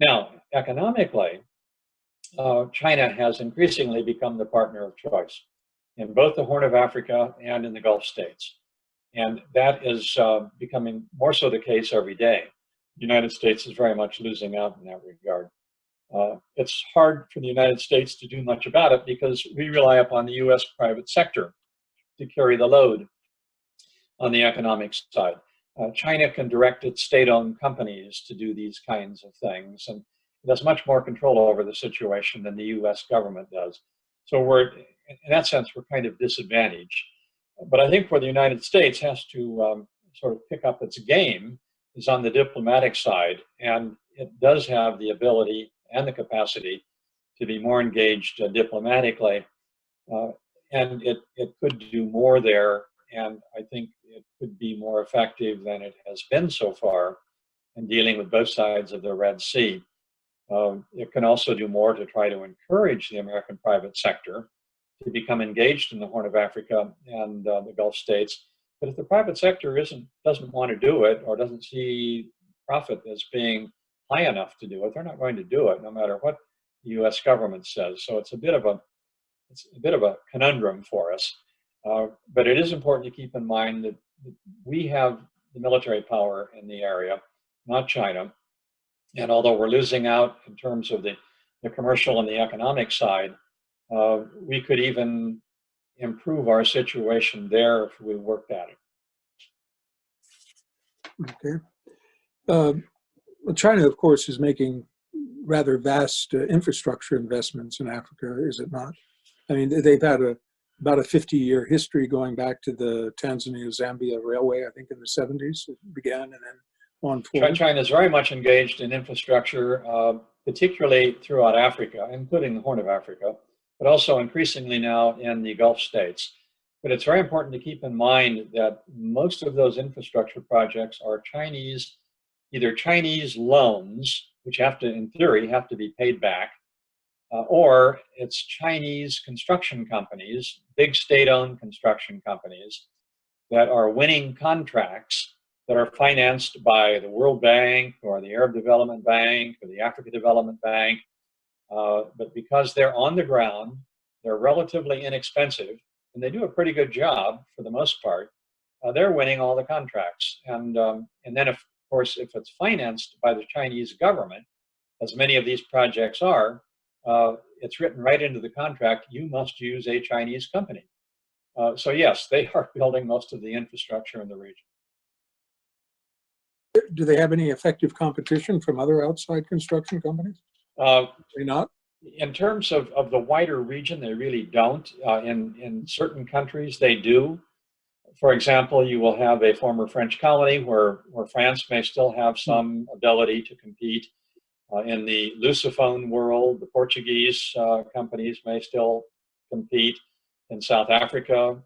Now, economically, China has increasingly become the partner of choice in both the Horn of Africa and in the Gulf states. And that is becoming more so the case every day. The United States is very much losing out in that regard. It's hard for the United States to do much about it because we rely upon the US private sector to carry the load on the economic side. China can direct its state-owned companies to do these kinds of things, and it has much more control over the situation than the US government does. So in that sense, we're kind of disadvantaged. But I think where the United States has to sort of pick up its game is on the diplomatic side, and it does have the ability and the capacity to be more engaged diplomatically, and it could do more there, and I think it could be more effective than it has been so far in dealing with both sides of the Red Sea. It can also do more to try to encourage the American private sector to become engaged in the Horn of Africa and the Gulf states. But if the private sector doesn't want to do it or doesn't see profit as being high enough to do it, they're not going to do it, no matter what the U.S. government says. So it's a bit of a conundrum for us. But it is important to keep in mind that we have the military power in the area, not China. And although we're losing out in terms of the commercial and the economic side, we could even improve our situation there if we worked at it. Okay. Well, China, of course, is making rather vast infrastructure investments in Africa, is it not? I mean, they've had about a 50-year history going back to the Tanzania-Zambia Railway, I think in the 70s it began, and then on forward. China is very much engaged in infrastructure, particularly throughout Africa, including the Horn of Africa, but also increasingly now in the Gulf states. But it's very important to keep in mind that most of those infrastructure projects are either Chinese loans, which in theory, have to be paid back, or it's Chinese construction companies, big state-owned construction companies that are winning contracts that are financed by the World Bank or the Arab Development Bank or the Africa Development Bank. But because they're on the ground, they're relatively inexpensive, and they do a pretty good job for the most part, they're winning all the contracts. And then, of course, if it's financed by the Chinese government, as many of these projects are, it's written right into the contract, you must use a Chinese company. So yes, they are building most of the infrastructure in the region. Do they have any effective competition from other outside construction companies? They not? In terms of the wider region, they really don't. In certain countries, they do. For example, you will have a former French colony where France may still have some ability to compete. In the Lusophone world, the Portuguese companies may still compete. In South Africa,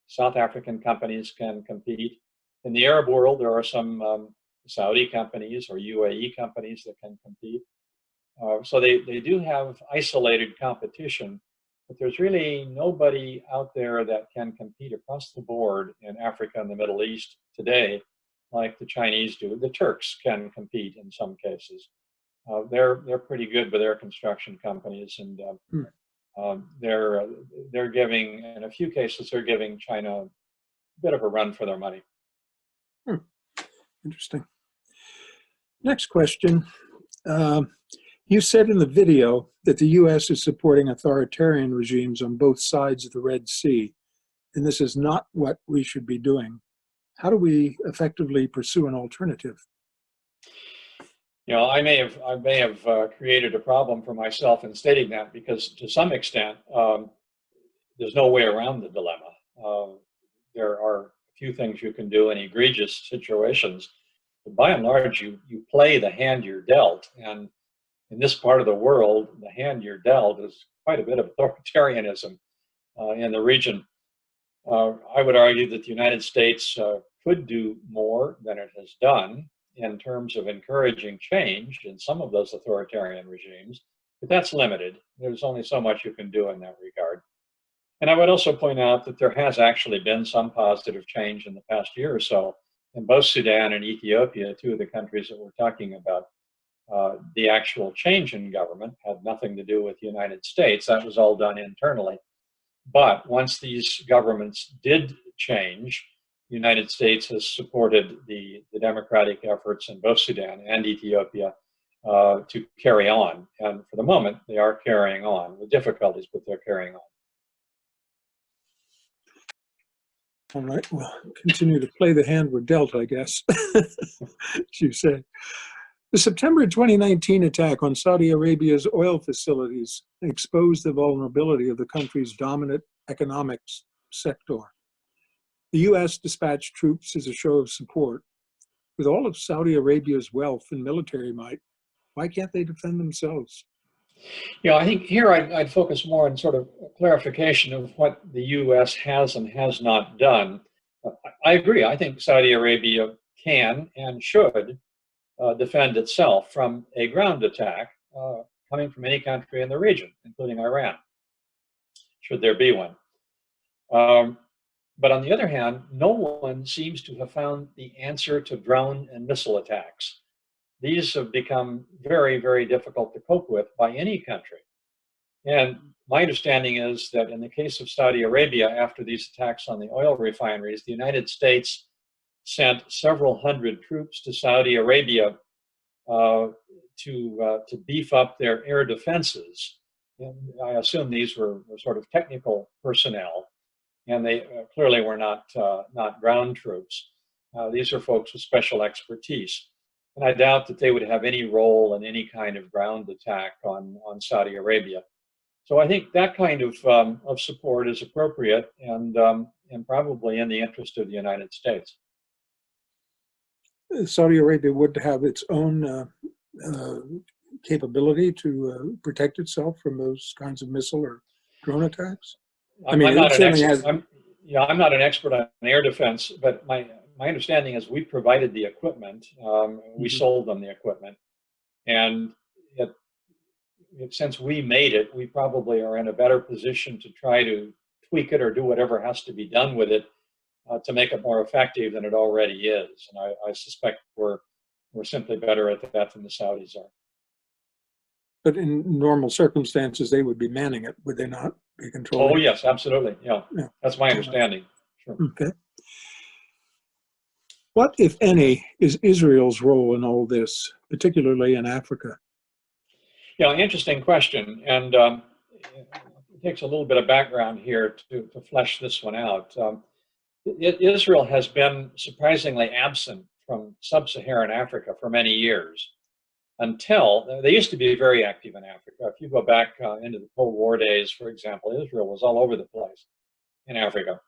South African companies can compete. In the Arab world, there are some Saudi companies or UAE companies that can compete. So they do have isolated competition, but there's really nobody out there that can compete across the board in Africa and the Middle East today like the Chinese do. The Turks can compete in some cases. They're pretty good with their construction companies, and they're giving, in a few cases, they're giving China a bit of a run for their money. Interesting. Next question. You said in the video that the U.S. is supporting authoritarian regimes on both sides of the Red Sea, and this is not what we should be doing, how do we effectively pursue an alternative? You know, I may have created a problem for myself in stating that, because to some extent, there's no way around the dilemma. There are a few things you can do in egregious situations, but by and large, you play the hand you're dealt. And in this part of the world, the hand you're dealt is quite a bit of authoritarianism in the region. I would argue that the United States could do more than it has done in terms of encouraging change in some of those authoritarian regimes, but that's limited. There's only so much you can do in that regard. And I would also point out that there has actually been some positive change in the past year or so in both Sudan and Ethiopia, two of the countries that we're talking about. The actual change in government had nothing to do with the United States. That was all done internally. But once these governments did change, the United States has supported the democratic efforts in both Sudan and Ethiopia to carry on. And for the moment, they are carrying on with difficulties, but they're carrying on. All right, well, continue to play the hand we're dealt, I guess, as you say. The September 2019 attack on Saudi Arabia's oil facilities exposed the vulnerability of the country's dominant economics sector. The U.S. dispatched troops as a show of support. With all of Saudi Arabia's wealth and military might, why can't they defend themselves? Yeah, I think here I'd focus more on sort of clarification of what the U.S. has and has not done. I agree. I think Saudi Arabia can and should defend itself from a ground attack coming from any country in the region, including Iran, should there be one. But on the other hand, no one seems to have found the answer to drone and missile attacks. These have become very, very difficult to cope with by any country. And my understanding is that in the case of Saudi Arabia, after these attacks on the oil refineries, the United States sent several hundred troops to Saudi Arabia to beef up their air defenses. And I assume these were sort of technical personnel, and they clearly were not ground troops. These are folks with special expertise. And I doubt that they would have any role in any kind of ground attack on Saudi Arabia. So I think that kind of support is appropriate and probably in the interest of the United States. Saudi Arabia would have its own capability to protect itself from those kinds of missile or drone attacks? I'm not an expert on air defense, but my understanding is we provided the equipment. We sold them the equipment. And since we made it, we probably are in a better position to try to tweak it or do whatever has to be done with it to make it more effective than it already is. And I suspect we're simply better at that than the Saudis are. But in normal circumstances, they would be manning it, would they not be controlling? Oh, yes, absolutely. Yeah. That's my understanding. Sure. Okay. What, if any, is Israel's role in all this, particularly in Africa? Yeah, interesting question. And it takes a little bit of background here to flesh this one out. Israel has been surprisingly absent from sub-Saharan Africa for many years. Until they used to be very active in Africa. If you go back into the Cold War days, for example, Israel was all over the place in Africa.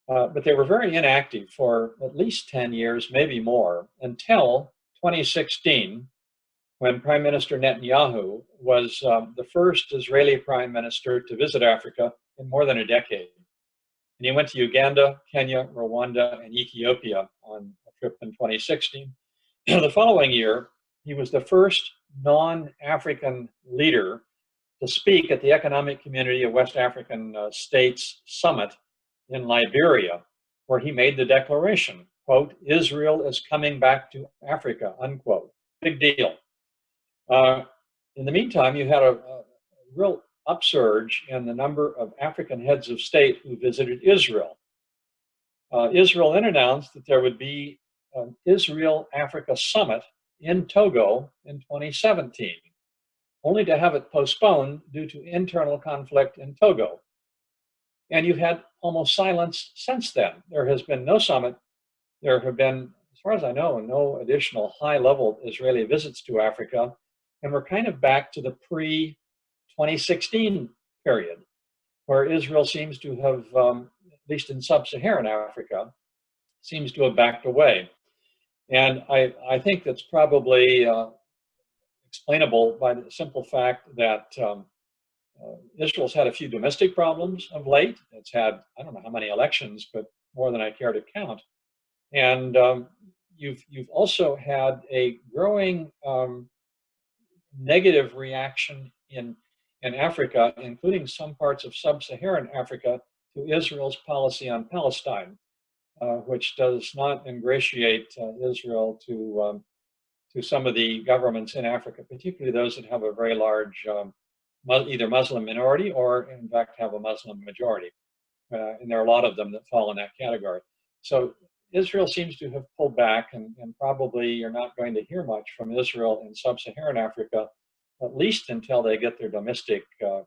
But they were very inactive for at least 10 years, maybe more, until 2016, when Prime Minister Netanyahu was the first Israeli prime minister to visit Africa in more than a decade. And he went to Uganda, Kenya, Rwanda, and Ethiopia on a trip in 2016. The following year, he was the first non-African leader to speak at the Economic Community of West African States Summit in Liberia, where he made the declaration, quote, "Israel is coming back to Africa," unquote. Big deal. In the meantime, you had a real upsurge in the number of African heads of state who visited Israel. Israel then announced that there would be an Israel-Africa Summit in Togo in 2017, only to have it postponed due to internal conflict in Togo. And you had almost silenced since then. There has been no summit. There have been, as far as I know, no additional high-level Israeli visits to Africa. And we're kind of back to the pre-2016 period, where Israel seems to have, at least in sub-Saharan Africa, seems to have backed away. And I think that's probably explainable by the simple fact that Israel's had a few domestic problems of late. It's had, I don't know how many elections, but more than I care to count. And you've also had a growing negative reaction in Africa, including some parts of sub-Saharan Africa, to Israel's policy on Palestine, which does not ingratiate Israel to some of the governments in Africa, particularly those that have a very large either Muslim minority or, in fact, have a Muslim majority. And there are a lot of them that fall in that category. So Israel seems to have pulled back, and probably you're not going to hear much from Israel in sub-Saharan Africa, at least until they get their domestic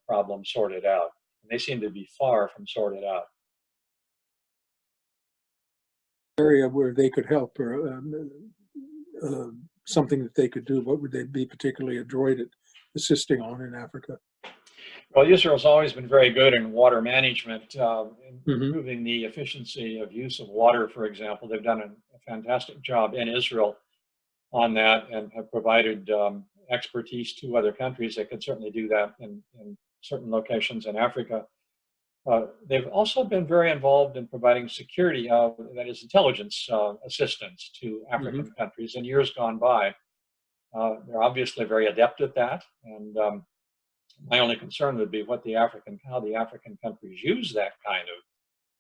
problems sorted out. And they seem to be far from sorted out. Area where they could help, or something that they could do, what would they be particularly adroit at assisting on in Africa? Well, Israel's always been very good in water management, improving the efficiency of use of water, for example. They've done a fantastic job in Israel on that and have provided expertise to other countries. They could certainly do that in certain locations in Africa. They've also been very involved in providing security, that is intelligence assistance to African countries in years gone by. They're obviously very adept at that. And my only concern would be how the African countries use that kind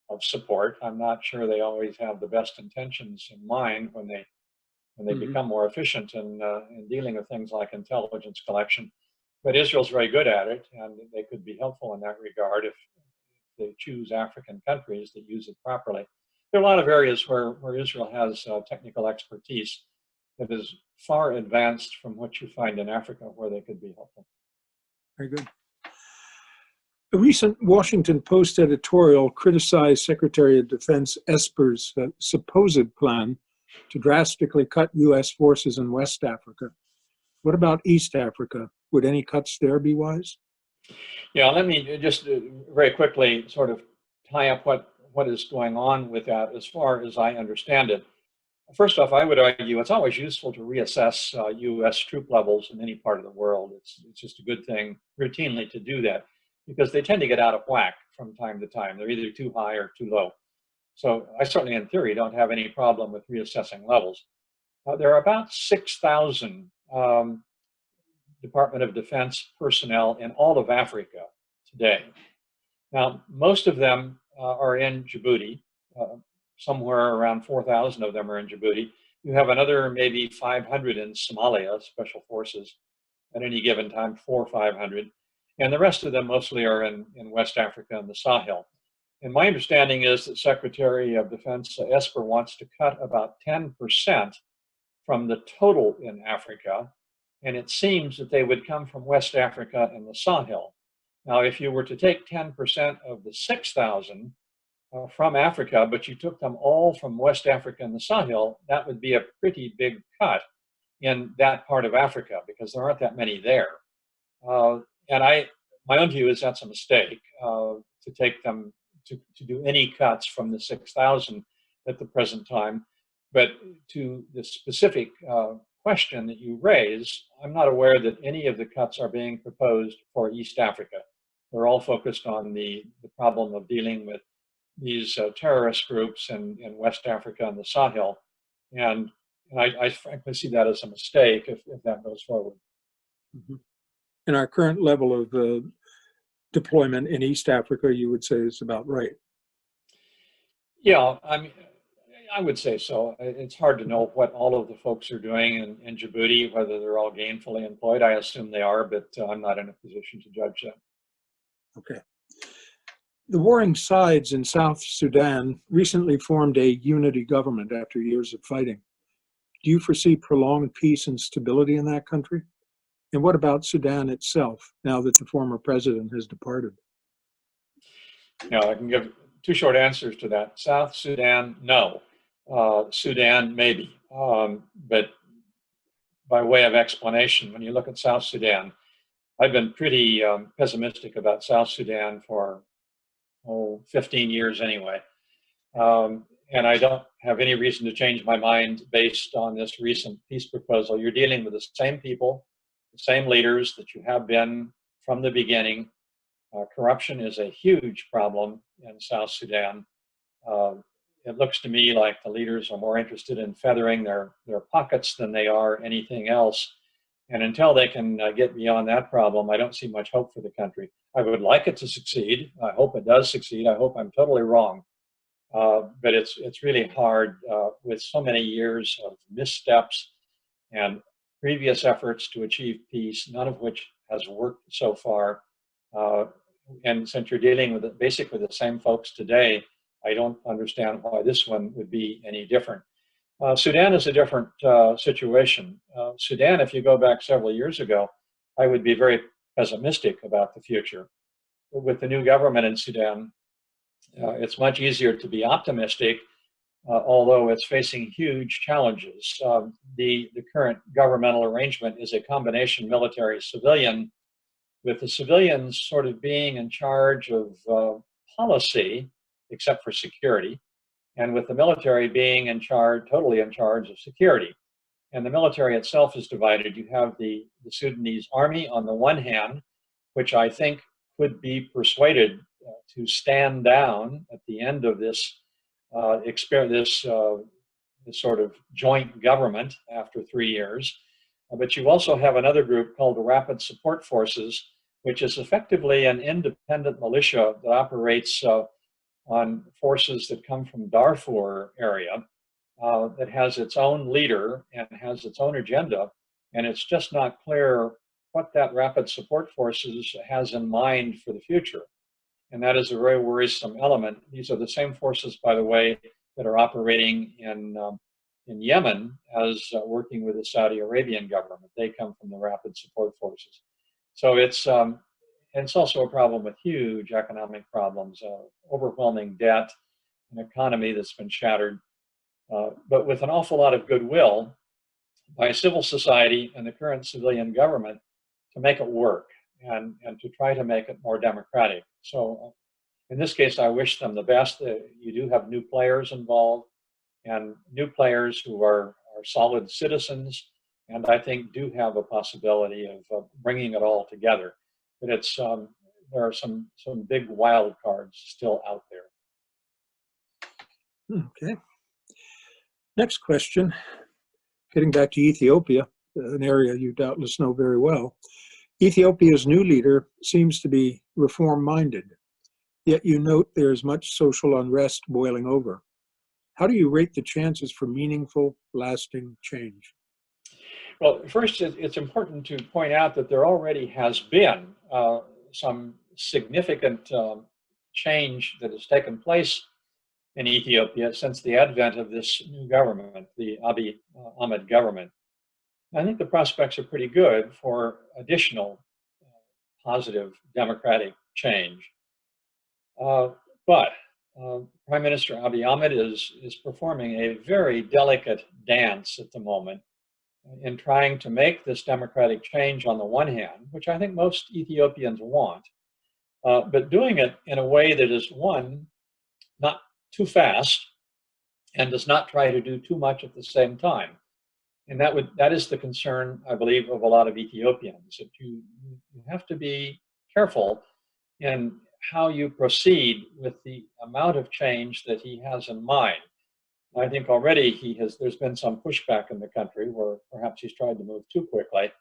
of support. I'm not sure they always have the best intentions in mind when they become more efficient in dealing with things like intelligence collection. But Israel's very good at it, and they could be helpful in that regard if they choose African countries that use it properly. There are a lot of areas where Israel has technical expertise that is far advanced from what you find in Africa, where they could be helpful. Very good. A recent Washington Post editorial criticized Secretary of Defense Esper's supposed plan to drastically cut U.S. forces in West Africa. What about East Africa? Would any cuts there be wise? Yeah, let me just very quickly sort of tie up what is going on with that as far as I understand it. First off, I would argue it's always useful to reassess U.S. troop levels in any part of the world. It's just a good thing routinely to do that because they tend to get out of whack from time to time. They're either too high or too low. So I certainly, in theory, don't have any problem with reassessing levels. There are about 6,000 Department of Defense personnel in all of Africa today. Now, most of them are in Djibouti. Somewhere around 4,000 of them are in Djibouti. You have another maybe 500 in Somalia, special forces, at any given time, 400 or 500. And the rest of them mostly are in West Africa and the Sahel. And my understanding is that Secretary of Defense Esper wants to cut about 10% from the total in Africa. And it seems that they would come from West Africa and the Sahel. Now, if you were to take 10% of the 6,000 from Africa, but you took them all from West Africa and the Sahel, that would be a pretty big cut in that part of Africa because there aren't that many there. And my own view is that's a mistake to take them to do any cuts from the 6,000 at the present time. But to the specific question that you raise, I'm not aware that any of the cuts are being proposed for East Africa. They're all focused on the problem of dealing with these terrorist groups in West Africa and the Sahel. And I frankly see that as a mistake if that goes forward. And our current level of deployment in East Africa, you would say, is about right. Yeah, I mean, I would say so. It's hard to know what all of the folks are doing in Djibouti, whether they're all gainfully employed. I assume they are, but I'm not in a position to judge that. Okay. The warring sides in South Sudan recently formed a unity government after years of fighting. Do you foresee prolonged peace and stability in that country? And what about Sudan itself, now that the former president has departed? Yeah, I can give two short answers to that. South Sudan, no. Sudan, maybe. But by way of explanation, when you look at South Sudan, I've been pretty pessimistic about South Sudan for 15 years anyway. And I don't have any reason to change my mind based on this recent peace proposal. You're dealing with the same people, the same leaders that you have been from the beginning. Corruption is a huge problem in South Sudan. It looks to me like the leaders are more interested in feathering their pockets than they are anything else. And until they can get beyond that problem, I don't see much hope for the country. I would like it to succeed. I hope it does succeed. I hope I'm totally wrong. But it's really hard with so many years of missteps and previous efforts to achieve peace, none of which has worked so far. And since you're dealing with basically the same folks today, I don't understand why this one would be any different. Sudan is a different situation. Sudan, if you go back several years ago, I would be very pessimistic about the future. With the new government in Sudan, it's much easier to be optimistic, although it's facing huge challenges. The current governmental arrangement is a combination military-civilian, with the civilians sort of being in charge of policy, except for security, and with the military being in charge, totally in charge of security. And the military itself is divided. You have the Sudanese army on the one hand, which I think could be persuaded to stand down at the end of this this sort of joint government after 3 years. But you also have another group called the Rapid Support Forces, which is effectively an independent militia that operates on forces that come from Darfur area, that has its own leader and has its own agenda. And it's just not clear what that Rapid Support Forces has in mind for the future. And that is a very worrisome element. These are the same forces, by the way, that are operating in Yemen as working with the Saudi Arabian government. They come from the Rapid Support Forces. So it's also a problem with huge economic problems, overwhelming debt, an economy that's been shattered, but with an awful lot of goodwill by civil society and the current civilian government to make it work and to try to make it more democratic. So in this case, I wish them the best. You do have new players involved, and new players who are solid citizens, and I think do have a possibility of bringing it all together. But it's there are some big wild cards still out there. Okay. Next question, getting back to Ethiopia, an area you doubtless know very well. Ethiopia's new leader seems to be reform-minded, yet you note there is much social unrest boiling over. How do you rate the chances for meaningful, lasting change? Well, first, it's important to point out that there already has been some significant change that has taken place in Ethiopia since the advent of this new government, the Abiy Ahmed government. I think the prospects are pretty good for additional positive democratic change. But Prime Minister Abiy Ahmed is performing a very delicate dance at the moment in trying to make this democratic change on the one hand, which I think most Ethiopians want, but doing it in a way that is, one, not too fast and does not try to do too much at the same time. And that is the concern, I believe, of a lot of Ethiopians, that you have to be careful in how you proceed with the amount of change that he has in mind. I think already there's been some pushback in the country where perhaps he's tried to move too quickly,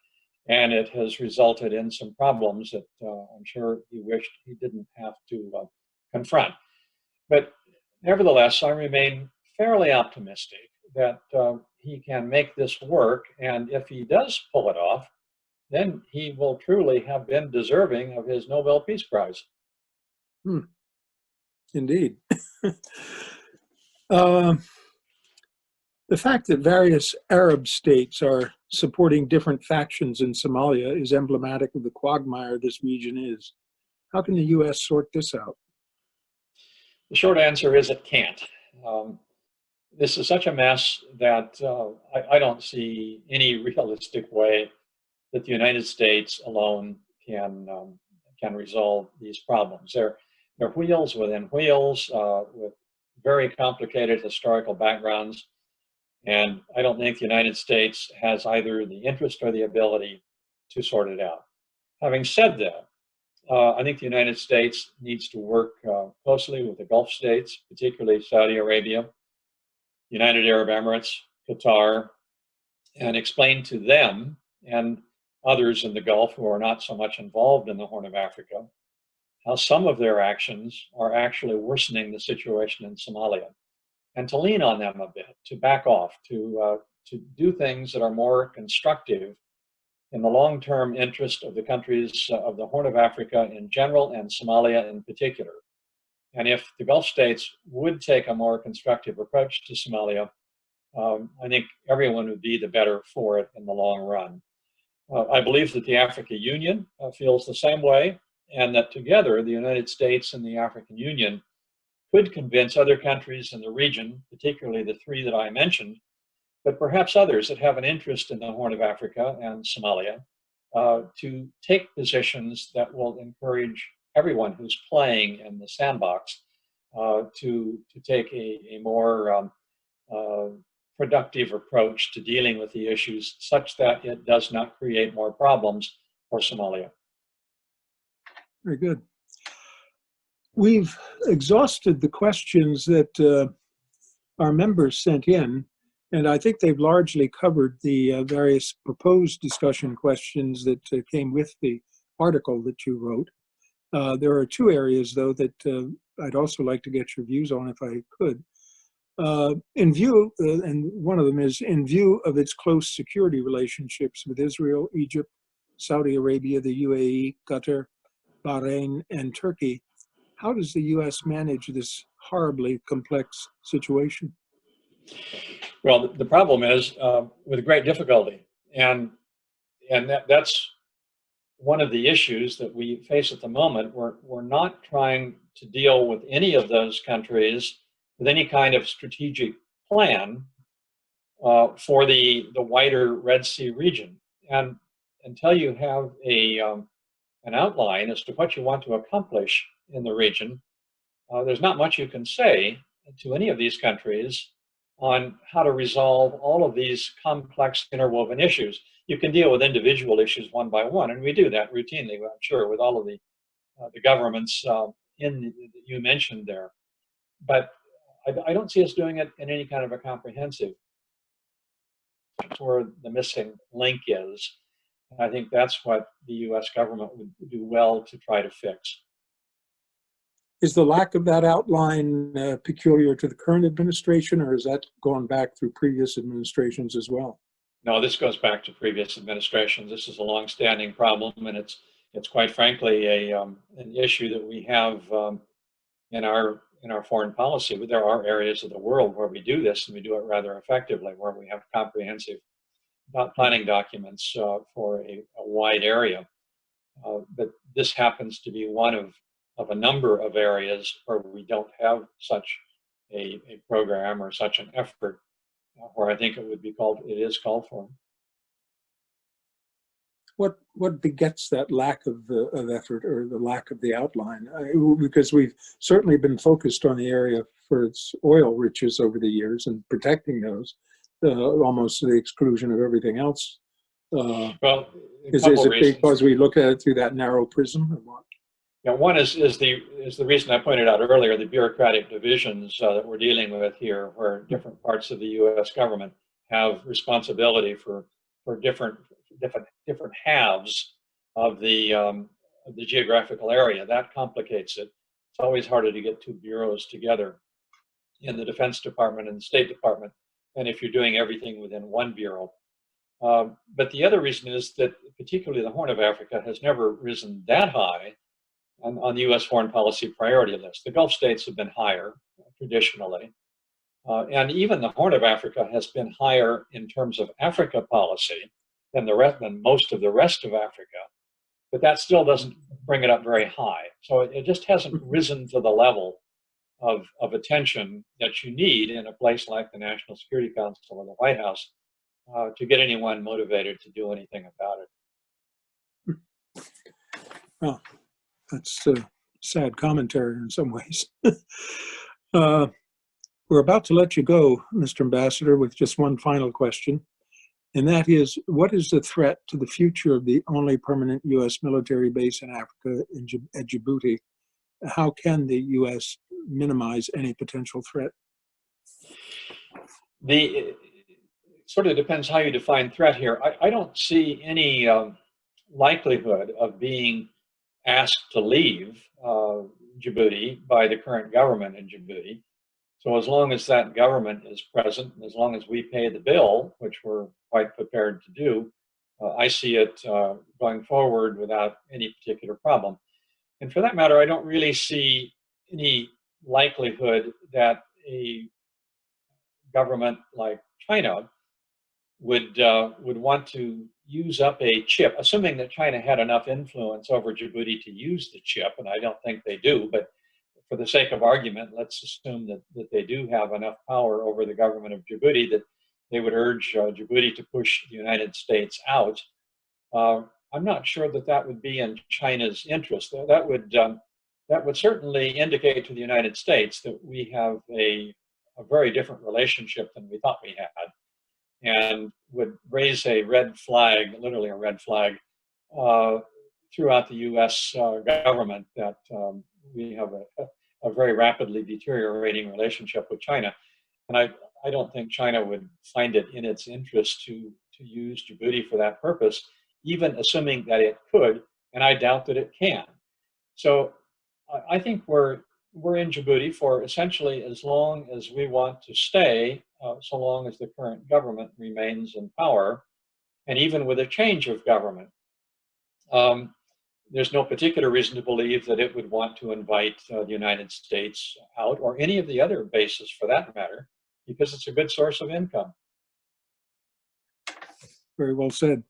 and it has resulted in some problems that I'm sure he wished he didn't have to confront. But nevertheless, I remain fairly optimistic that he can make this work, and if he does pull it off, then he will truly have been deserving of his Nobel Peace Prize. Indeed. The fact that various Arab states are supporting different factions in Somalia is emblematic of the quagmire this region is. How can the U.S. sort this out? The short answer is it can't. This is such a mess that I don't see any realistic way that the United States alone can resolve these problems. They're wheels within wheels with very complicated historical backgrounds, and I don't think the United States has either the interest or the ability to sort it out. Having said that, I think the United States needs to work closely with the Gulf states, particularly Saudi Arabia, United Arab Emirates, Qatar, and explain to them and others in the Gulf who are not so much involved in the Horn of Africa how some of their actions are actually worsening the situation in Somalia, and to lean on them a bit, to back off, to do things that are more constructive in the long-term interest of the countries of the Horn of Africa in general and Somalia in particular. And if the Gulf states would take a more constructive approach to Somalia, I think everyone would be the better for it in the long run. I believe that the African Union feels the same way, and that together the United States and the African Union could convince other countries in the region, particularly the three that I mentioned, but perhaps others that have an interest in the Horn of Africa and Somalia, to take positions that will encourage everyone who's playing in the sandbox to take a more productive approach to dealing with the issues such that it does not create more problems for Somalia. Very good. We've exhausted the questions that our members sent in, and I think they've largely covered the various proposed discussion questions that came with the article that you wrote. There are two areas, though, that I'd also like to get your views on if I could. In view, and one of them is, in view of its close security relationships with Israel, Egypt, Saudi Arabia, the UAE, Qatar, Bahrain, and Turkey, how does the U.S. manage this horribly complex situation? Well, the problem is with great difficulty, and that's one of the issues that we face at the moment. We're not trying to deal with any of those countries with any kind of strategic plan for the wider Red Sea region. And until you have an outline as to what you want to accomplish in the region, there's not much you can say to any of these countries on how to resolve all of these complex interwoven issues. You can deal with individual issues one by one, and we do that routinely, I'm sure, with all of the governments that you mentioned there. But I don't see us doing it in any kind of a comprehensive. That's where the missing link is. And I think that's what the U.S. government would do well to try to fix. Is the lack of that outline peculiar to the current administration, or has that gone back through previous administrations as well? No, this goes back to previous administrations. This is a long-standing problem, and it's quite frankly an issue that we have in our foreign policy. But there are areas of the world where we do this, and we do it rather effectively, where we have comprehensive planning documents for a wide area. But this happens to be one of a number of areas where we don't have such a program or such an effort, where I think it is called for. What begets that lack of effort, or the lack of the outline? Because we've certainly been focused on the area for its oil riches over the years and protecting those, almost to the exclusion of everything else. Well, is it because we look at it through that narrow prism, or what? Yeah, one is the reason I pointed out earlier, the bureaucratic divisions that we're dealing with here, where different parts of the U.S. government have responsibility for different halves of the geographical area. That complicates it. It's always harder to get two bureaus together in the Defense Department and the State Department than if you're doing everything within one bureau. But the other reason is that particularly the Horn of Africa has never risen that high on the U.S. foreign policy priority list. The Gulf states have been higher traditionally, and even the Horn of Africa has been higher in terms of Africa policy than most of the rest of Africa, but that still doesn't bring it up very high. So it just hasn't risen to the level of attention that you need in a place like the National Security Council or the White House to get anyone motivated to do anything about it. Well, that's a sad commentary in some ways. We're about to let you go, Mr. Ambassador, with just one final question. And that is, what is the threat to the future of the only permanent U.S. military base in Africa at Djibouti? How can the U.S. minimize any potential threat? It sort of depends how you define threat here. I don't see any likelihood of being asked to leave Djibouti by the current government in Djibouti. So as long as that government is present, and as long as we pay the bill, which we're quite prepared to do, I see it going forward without any particular problem. And for that matter, I don't really see any likelihood that a government like China would want to use up a chip, assuming that China had enough influence over Djibouti to use the chip, and I don't think they do, but for the sake of argument, let's assume that they do have enough power over the government of Djibouti that they would urge Djibouti to push the United States out. I'm not sure that that would be in China's interest. That would certainly indicate to the United States that we have a very different relationship than we thought we had, and would raise a red flag, literally a red flag, throughout the U.S. government that we have a very rapidly deteriorating relationship with China. And I don't think China would find it in its interest to use Djibouti for that purpose, even assuming that it could, and I doubt that it can. So I think we're in Djibouti for essentially as long as we want to stay, so long as the current government remains in power, and even with a change of government. There's no particular reason to believe that it would want to invite the United States out, or any of the other bases for that matter, because it's a good source of income. Very well said.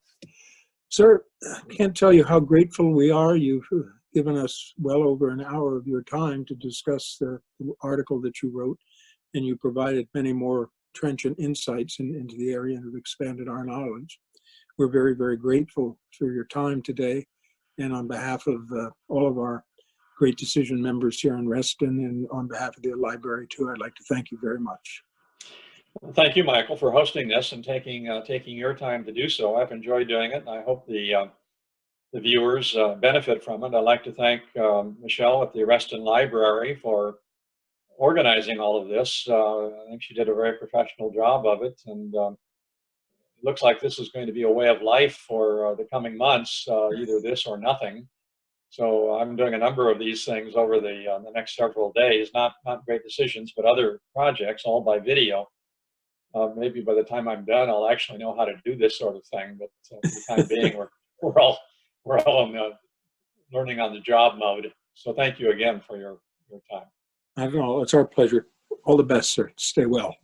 Sir, I can't tell you how grateful we are. You've given us well over an hour of your time to discuss the article that you wrote, and you provided many more trenchant insights into the area and have expanded our knowledge. We're very, very grateful for your time today. And on behalf of all of our Great Decision members here in Reston, and on behalf of the library too, I'd like to thank you very much. Well, thank you, Michael, for hosting this and taking your time to do so. I've enjoyed doing it, and I hope the viewers benefit from it. I'd like to thank Michelle at the Reston Library for organizing all of this. I think she did a very professional job of it, and it looks like this is going to be a way of life for the coming months, either this or nothing. So I'm doing a number of these things over the next several days, not Great Decisions, but other projects, all by video. Maybe by the time I'm done, I'll actually know how to do this sort of thing. But for the time being, we're all in learning on the job mode. So thank you again for your time. I don't know. It's our pleasure. All the best, sir. Stay well.